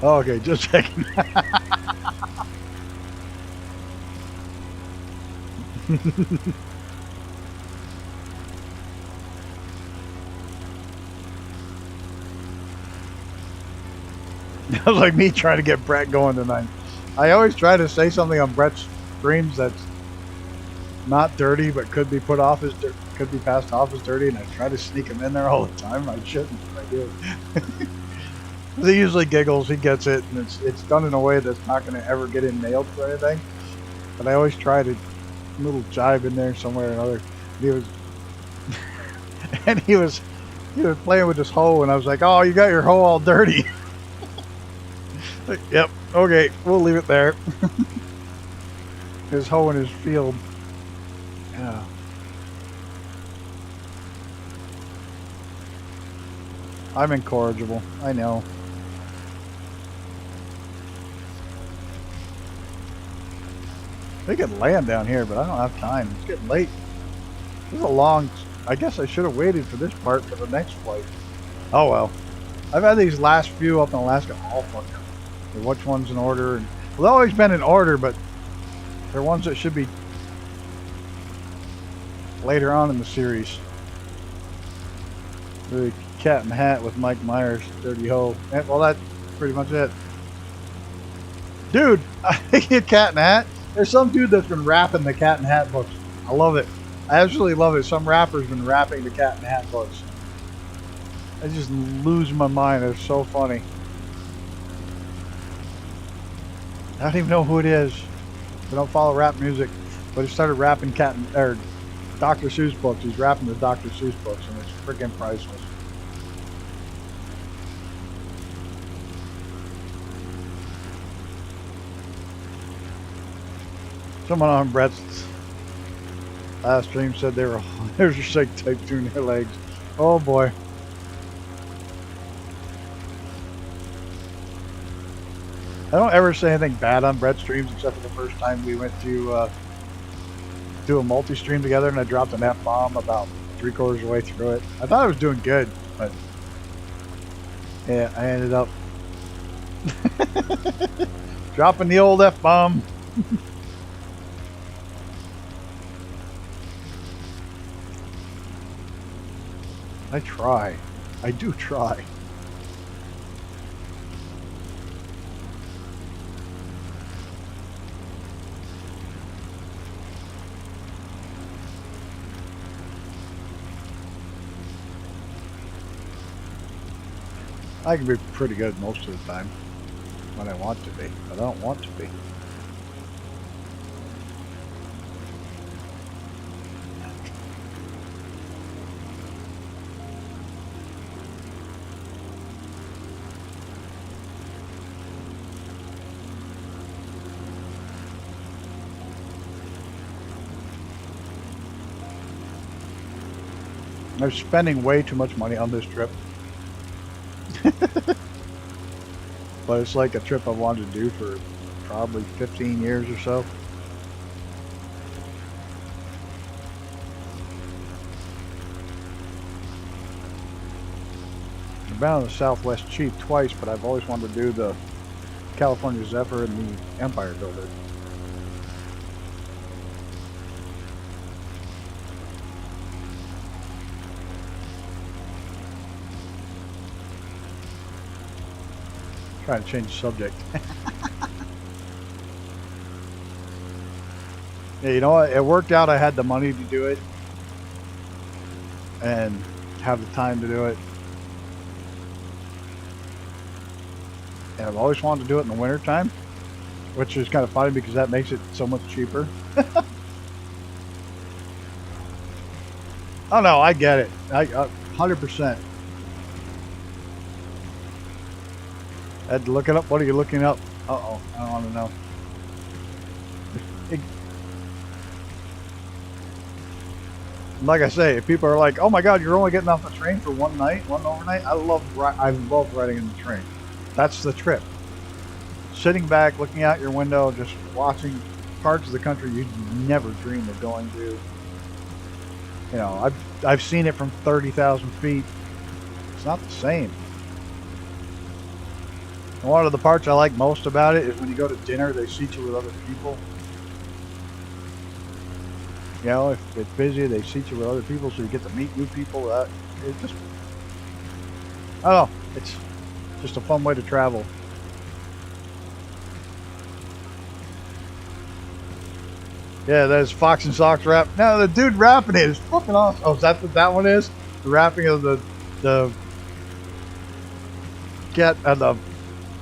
Okay, just checking. That was like me trying to get Brett going tonight. I always try to say something on Brett's streams that's not dirty, but could be put off as could be passed off as dirty, and I try to sneak him in there all the time. I shouldn't, but I do. He usually giggles, he gets it, and it's done in a way that's not going to ever get him nailed for anything. But I always try to little jibe in there somewhere or another. He was, and he was playing with his hoe, and I was like, "Oh, you got your hoe all dirty." Like, yep, okay, we'll leave it there. His hoe in his field. Yeah. I'm incorrigible, I know. They could land down here, but I don't have time. It's getting late. This is a long... I guess I should have waited for this part for the next flight. Oh well. I've had these last few up in Alaska all fucked up. Which one's in order? And, well, they've always been in order, but they're ones that should be later on in the series. The Cat in the Hat with Mike Myers, Dirty Ho. And, well, that's pretty much it. Dude, I think it's Cat in the Hat. There's some dude that's been rapping the Cat in the Hat books. I love it. I absolutely love it. Some rapper's been rapping the Cat in the Hat books. I just lose my mind. It's so funny. I don't even know who it is. I don't follow rap music, but he started rapping Dr. Seuss books. He's rapping the Dr. Seuss books, and it's freaking priceless. Someone on Brett's last stream said they were just like tattooing their legs. Oh boy. I don't ever say anything bad on Brett's streams except for the first time we went to do a multi-stream together and I dropped an F-bomb about 3/4 of the way through it. I thought I was doing good, but yeah, I ended up dropping the old F-bomb. I try. I do try. I can be pretty good most of the time when I want to be, but I don't want to be. I'm spending way too much money on this trip. But it's like a trip I wanted to do for probably 15 years or so. I've been on the Southwest Cheap twice, but I've always wanted to do the California Zephyr and the Empire Builder. Trying to change the subject. Yeah, you know what? It worked out. I had the money to do it and have the time to do it. And I've always wanted to do it in the wintertime, which is kind of funny because that makes it so much cheaper. Oh no, I get it. I 100%. I had to look it up. What are you looking up? Uh-oh, I don't want to know. Like I say, if people are like, "Oh my God, you're only getting off the train for one night, one overnight," I love riding in the train. That's the trip. Sitting back, looking out your window, just watching parts of the country you'd never dream of going to. You know, I've seen it from 30,000 feet. It's not the same. And one of the parts I like most about it is when you go to dinner, they seat you with other people. You know, if it's busy, they seat you with other people, so you get to meet new people. It's just, I don't know, it's just a fun way to travel. Yeah, there's Fox and Sox rap. No, the dude rapping it is fucking awesome. Oh, is that what that one is? The rapping of the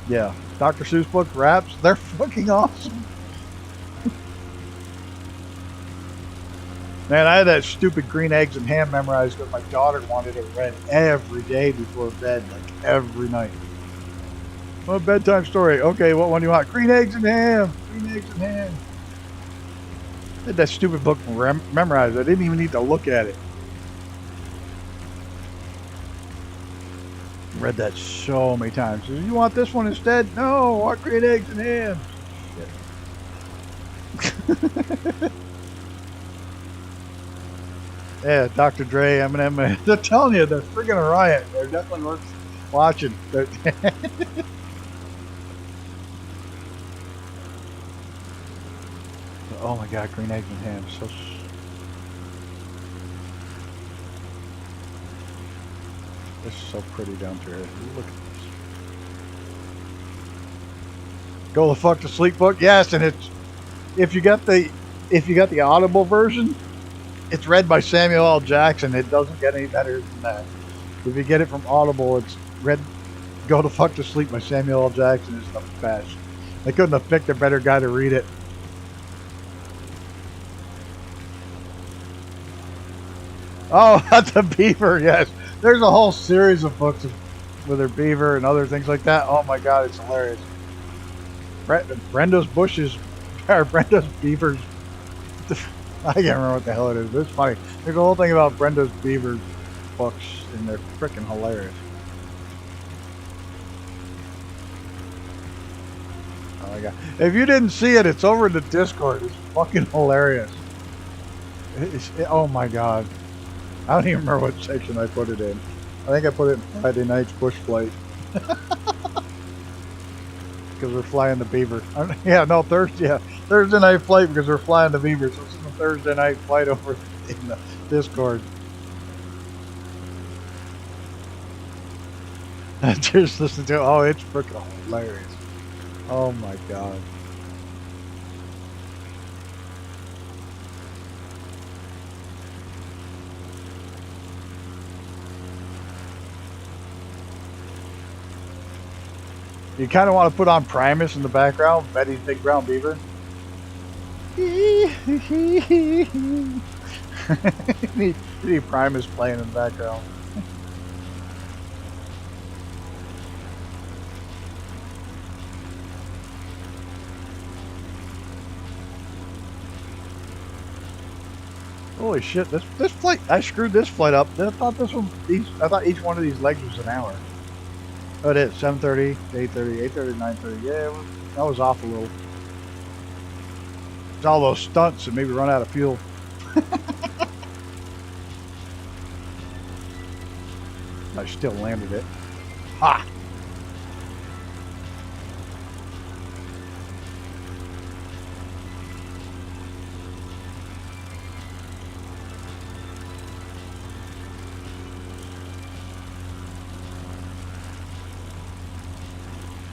yeah, Dr. Seuss book raps. They're fucking awesome. Man, I had that stupid green eggs and ham memorized because my daughter wanted it read every day before bed, like every night. Well, bedtime story. Okay, what one do you want? Green eggs and ham. Green eggs and ham. I had that stupid book memorized. I didn't even need to look at it. Read that so many times. You want this one instead? No, I want green eggs and ham. Shit. Yeah, Dr. Dre, Eminem. They're telling you, they're friggin' a riot. They're definitely worth watching. Oh my God, green eggs and ham. So. This is so pretty down through here. Look at this. Go the fuck to sleep book. Yes, and it's if you got the Audible version, it's read by Samuel L. Jackson. It doesn't get any better than that. If you get it from Audible, it's read Go the Fuck to Sleep by Samuel L. Jackson is the best. They couldn't have picked a better guy to read it. Oh, the beaver, yes. There's a whole series of books with her beaver and other things like that. Oh my God, it's hilarious. Brenda's bushes, or Brenda's beavers. I can't remember what the hell it is, but it's funny. There's a whole thing about Brenda's beaver books, and they're freaking hilarious. Oh my God. If you didn't see it, it's over in the Discord. It's fucking hilarious. Oh my God. I don't even remember what section I put it in. I think I put it in Friday night's bush flight. Because we're flying the beaver. Yeah, no, Thursday night flight because we're flying the beaver. So it's a Thursday night flight over in the Discord. Just listen to it. Oh, it's freaking hilarious. Oh my God. You kind of want to put on Primus in the background, Betty's Big Brown Beaver. You need Primus playing in the background. Holy shit! This flight, I screwed this flight up. I thought I thought each one of these legs was an hour. Oh, it is 7:30, 8:30, 8:30, 9:30. Yeah, that was off a little. It's all those stunts that maybe run out of fuel. I still landed it. Ha!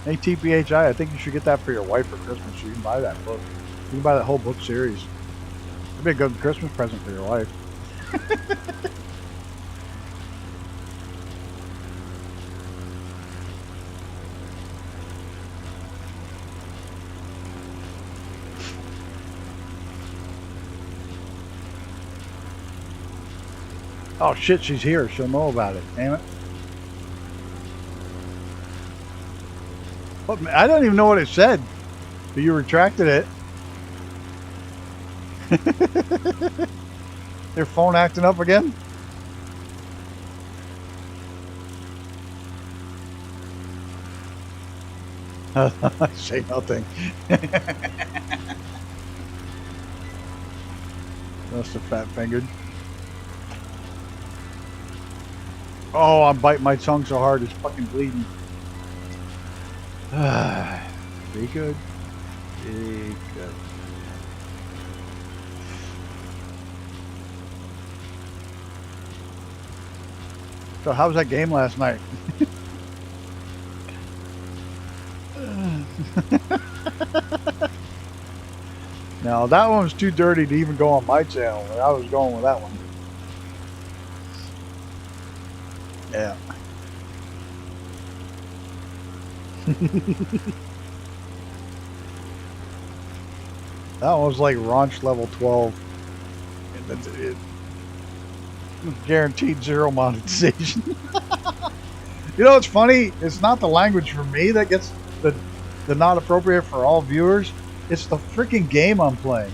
Hey TPHI, I think you should get that for your wife for Christmas. You can buy that book. You can buy that whole book series. It'd be a good Christmas present for your wife. Oh shit, she's here. She'll know about it. Damn it. What, I don't even know what it said. But you retracted it. Your phone acting up again? I say nothing. That's the fat fingered. Oh, I'm biting my tongue so hard it's fucking bleeding. Be good. Be good. So how was that game last night? Now that one was too dirty to even go on my channel. I was going with that one. Yeah. That was like raunch level 12. It guaranteed zero monetization. You know what's funny? It's not the language for me that gets the not appropriate for all viewers. It's the freaking game I'm playing.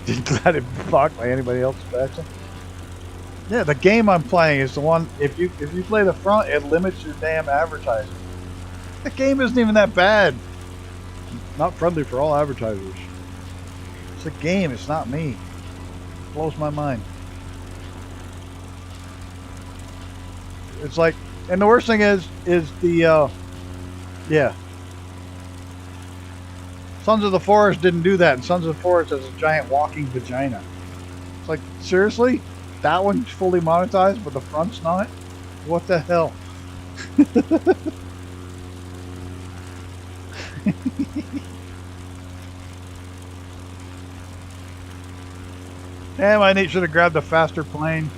Didn't let it be blocked by anybody else's faction. Yeah, the game I'm playing is the one. If you play the front, it limits your damn advertising. The game isn't even that bad. Not friendly for all advertisers. It's a game. It's not me. It blows my mind. It's like, and the worst thing is the yeah. Sons of the Forest didn't do that, and Sons of the Forest has a giant walking vagina. It's like, seriously? That one's fully monetized, but the front's not? What the hell? Damn, I should have grabbed a faster plane.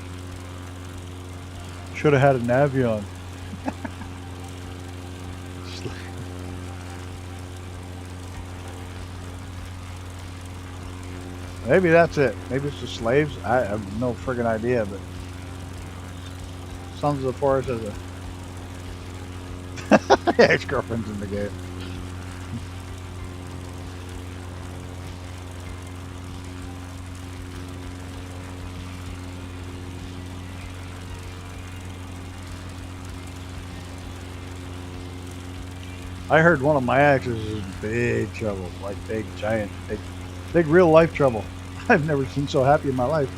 Should have had a Navion. Maybe that's it. Maybe it's the slaves. I have no friggin' idea, but Sons of the Forest has a ex-girlfriend's in the game. I heard one of my exes is in big trouble, like big, giant, big real life trouble. I've never seen so happy in my life.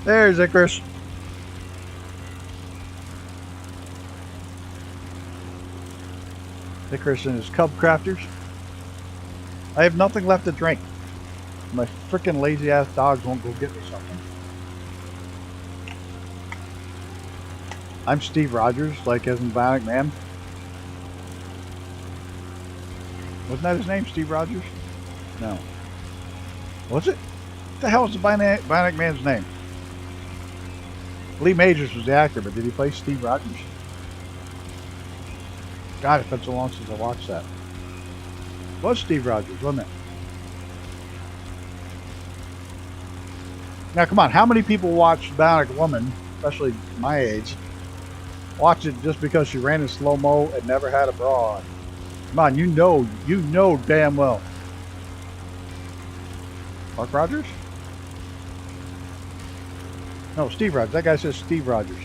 There's Icarus. Icarus and his cub crafters. I have nothing left to drink. My frickin' lazy ass dogs won't go get me something. I'm Steve Rogers, like as in Bionic Man. Wasn't that his name, Steve Rogers? No. Was it? What the hell was the Bionic Man's name? Lee Majors was the actor, but did he play Steve Rogers? God, it's been so long since I watched that. It was Steve Rogers, wasn't it? Now, come on. How many people watch Bionic Woman, especially my age, watch it just because she ran in slow-mo and never had a bra on? Come on, you know damn well. Mark Rogers? No, Steve Rogers. That guy says Steve Rogers.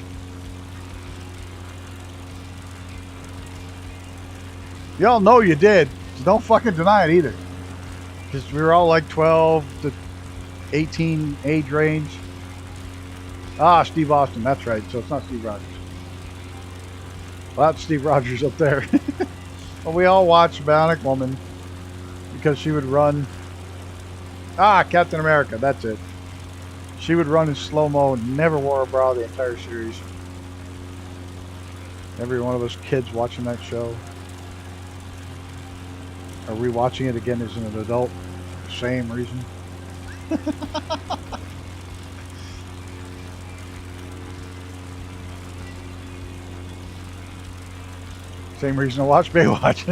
Y'all know you did. So don't fucking deny it either. Because we were all like 12 to 18 age range. Ah, Steve Austin. That's right. So it's not Steve Rogers. Well, that's Steve Rogers up there. Well, we all watched Bionic Woman because she would run. Ah, Captain America. That's it. She would run in slow-mo and never wore a bra the entire series. Every one of us kids watching that show. Are we watching it again as an adult? Same reason. Same reason to watch Baywatch.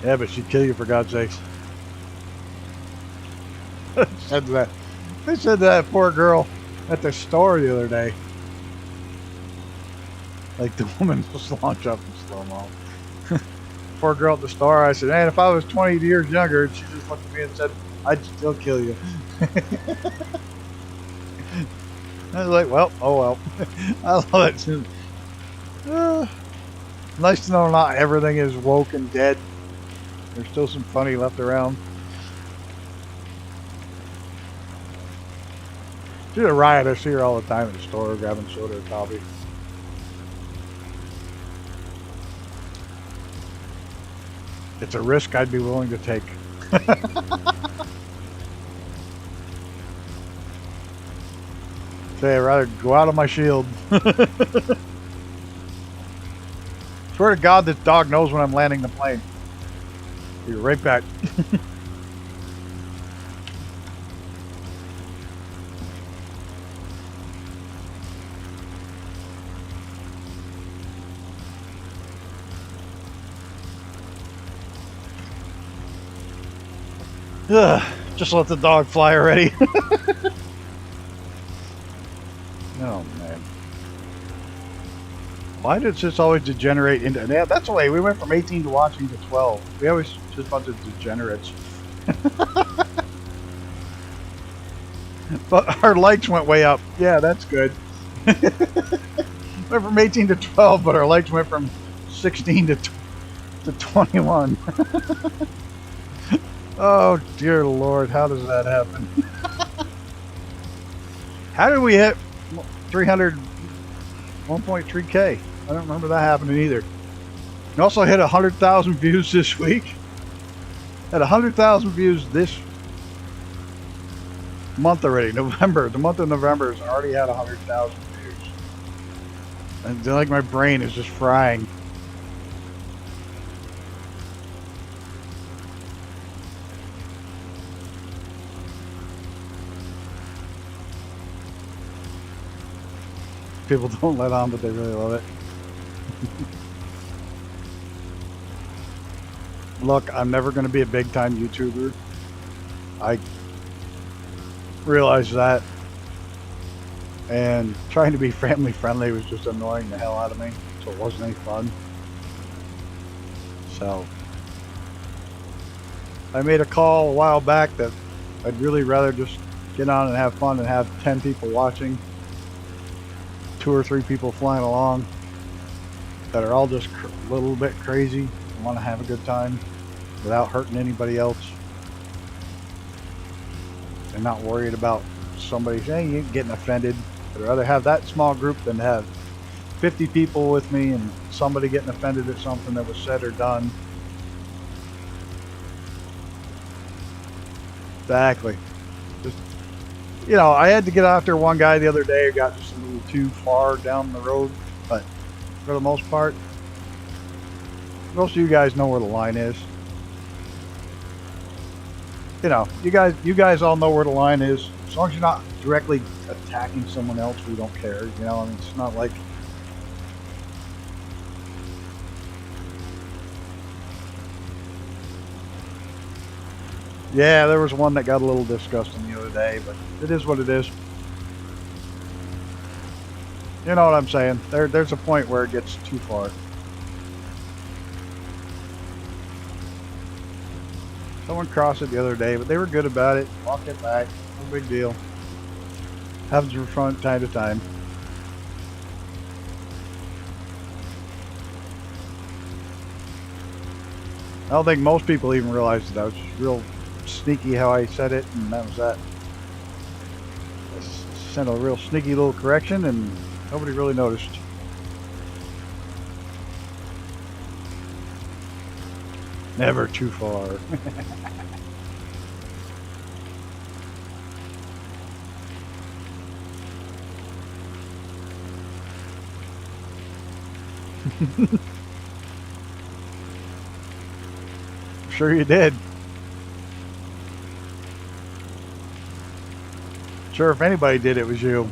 Yeah, but she'd kill you for God's sakes. Said that. They said that poor girl at the store the other day. Like the woman was launched up in slow-mo. Poor girl at the store. I said, man, if I was 20 years younger, and she just looked at me and said, I'd still kill you. I was like, well, oh well. I love it. Nice to know not everything is woke and dead. There's still some funny left around. She's a riot. I see her all the time at the store grabbing soda or coffee. It's a risk I'd be willing to take. Say, I'd rather go out on my shield. Swear to God, this dog knows when I'm landing the plane. Be right back. Ugh, just let the dog fly already. Oh man. Why did this always degenerate into... Yeah, that's the way. We went from 18 to watching to 12. We always just a bunch of degenerates. But our likes went way up. Yeah, that's good. Went from 18 to 12, but our likes went from 16 to 21. Oh, dear Lord. How does that happen? How did we hit 1.3K? I don't remember that happening either. We also hit 100,000 views this week. At 100,000 views this month already. November. The month of November has already had 100,000 views. And like my brain is just frying. People don't let on, but they really love it. Look, I'm never going to be a big-time YouTuber. I realize that. And trying to be family-friendly was just annoying the hell out of me. So it wasn't any fun. So I made a call a while back that I'd really rather just get on and have fun and have 10 people watching. 2 or 3 people flying along that are all just a little bit crazy and want to have a good time without hurting anybody else and not worried about somebody saying getting offended. I'd rather have that small group than have 50 people with me and somebody getting offended at something that was said or done. Exactly. Just, you know, I had to get after one guy the other day who got just a little too far down the road, but for the most part. Most of you guys know where the line is. You know, you guys all know where the line is. As long as you're not directly attacking someone else, we don't care. You know, I mean, it's not like. Yeah, there was one that got a little disgusting the other day, but it is what it is. You know what I'm saying? There's a point where it gets too far. Someone crossed it the other day, but they were good about it. Walked it back. No big deal. Happens from time to time. I don't think most people even realized that I was just real sneaky how I said it, and that was that. I sent a real sneaky little correction, and nobody really noticed. Never too far. Sure you did. Sure, if anybody did, it was you.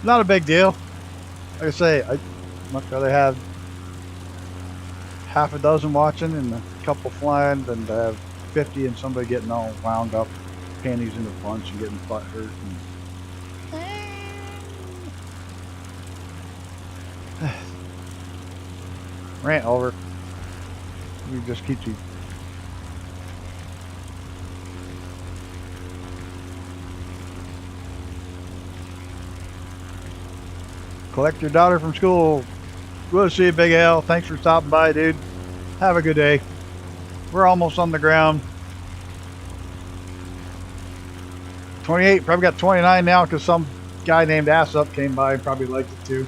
Not a big deal. Like I say, I'd much rather have half a dozen watching and a couple flying than to have 50 and somebody getting all wound up, panties in a bunch and getting butt hurt. And rant over. We just keep you. Collect your daughter from school. We'll see you, Big Al. Thanks for stopping by, dude. Have a good day. We're almost on the ground. 28, probably got 29 now because some guy named Ass Up came by and probably liked it too.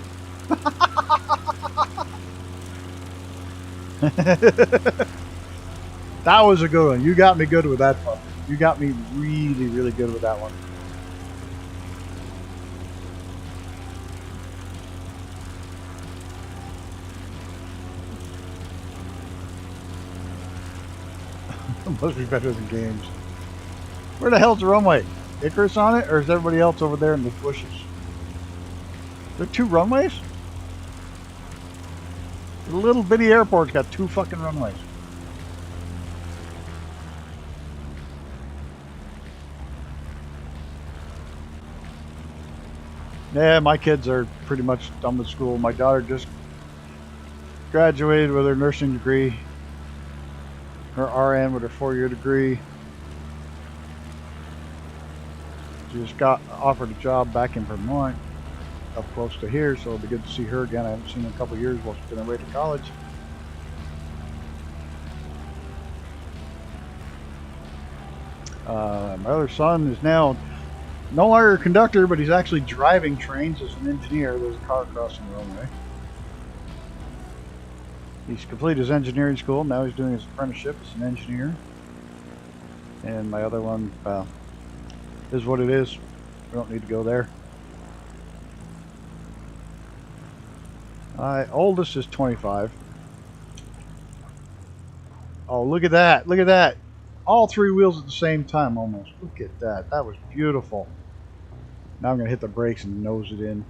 That was a good one. You got me good with that one. You got me really, really good with that one. Must be better than games. Where the hell's the runway? Icarus on it, or is everybody else over there in the bushes? There are two runways? The little bitty airport's got two fucking runways. Yeah, my kids are pretty much done with school. My daughter just graduated with her nursing degree. Her RN with her 4-year degree. She just got offered a job back in Vermont, up close to here, so it'll be good to see her again. I haven't seen her in a couple of years while she's been away to college. My other son is now no longer a conductor, but he's actually driving trains as an engineer. There's a car crossing the runway. He's completed his engineering school. Now he's doing his apprenticeship as an engineer. And my other one, is what it is. We don't need to go there. My oldest is 25. Oh, look at that. Look at that. All three wheels at the same time almost. Look at that. That was beautiful. Now I'm going to hit the brakes and nose it in.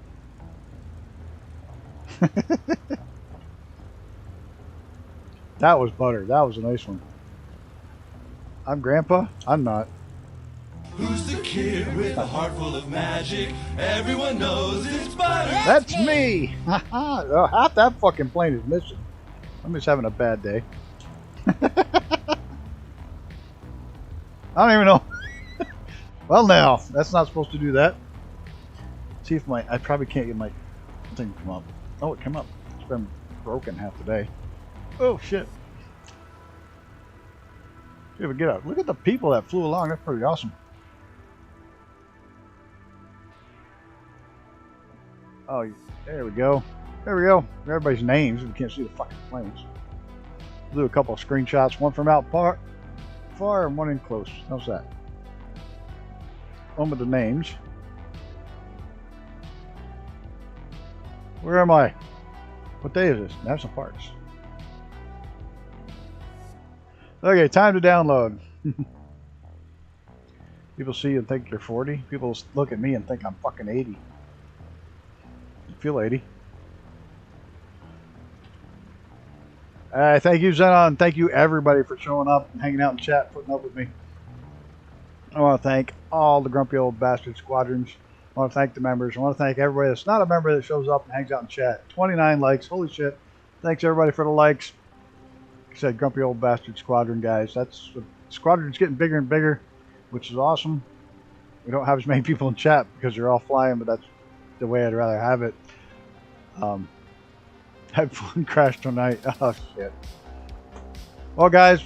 That was butter. That was a nice one. I'm Grandpa. I'm not. Who's the kid with a heart full of magic? Everyone knows it's butter. That's me. Half that fucking plane is missing. I'm just having a bad day. I don't even know. Well, now that's not supposed to do that. See if I probably can't get my thing to come up. Oh, it came up. It's been broken half the day. Oh shit. See if we get out. Look at the people that flew along. That's pretty awesome. Oh, there we go. There we go. Everybody's names. We can't see the fucking planes. Do a couple of screenshots, one from out far and one in close. How's that? One with the names. Where am I? What day is this? Have some parts. Okay, time to download. People see you and think you're 40. People look at me and think I'm fucking 80. I feel 80. Thank you, Zenon. Thank you, everybody, for showing up and hanging out in chat, putting up with me. I want to thank all the grumpy old bastard squadrons. I want to thank the members. I want to thank everybody that's not a member that shows up and hangs out in chat. 29 likes. Holy shit. Thanks, everybody, for the likes. Like I said, grumpy old bastard squadron, guys. That's the squadron's getting bigger and bigger, which is awesome. We don't have as many people in chat because they're all flying, but that's the way I'd rather have it. Headphone crashed tonight. Oh, shit. Well, guys,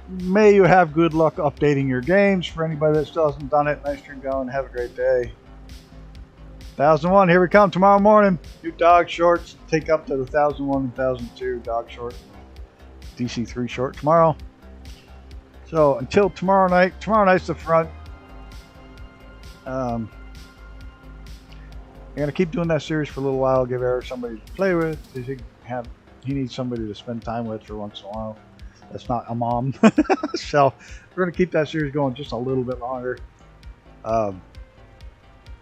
may you have good luck updating your games. For anybody that still hasn't done it, nice stream going. Have a great day. 1001, here we come tomorrow morning. New dog shorts. Take up to the 1001 and 1002 dog short. DC3 short tomorrow. So until tomorrow night's the front. I'm gonna keep doing that series for a little while. Give Eric somebody to play with. He needs somebody to spend time with for once in a while. That's not a mom. So we're gonna keep that series going just a little bit longer. Yeah,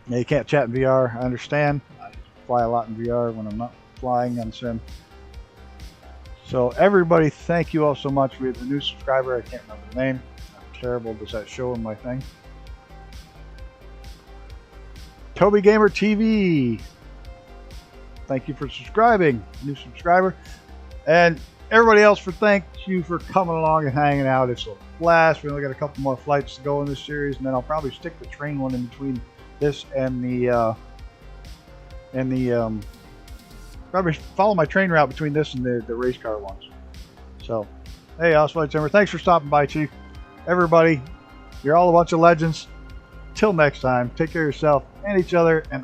you can't chat in VR. I understand. I fly a lot in VR when I'm not flying on sim. So everybody, thank you all so much. We have a new subscriber. I can't remember the name. I'm terrible. Does that show in my thing? Toby Gamer TV. Thank you for subscribing. New subscriber. And everybody else, thank you for coming along and hanging out. It's a blast. We only got a couple more flights to go in this series, and then I'll probably stick the train one in between this and the probably follow my train route between this and the race car ones. So, hey, Oswald Timber, thanks for stopping by, Chief. Everybody, you're all a bunch of legends. Till next time, take care of yourself and each other, and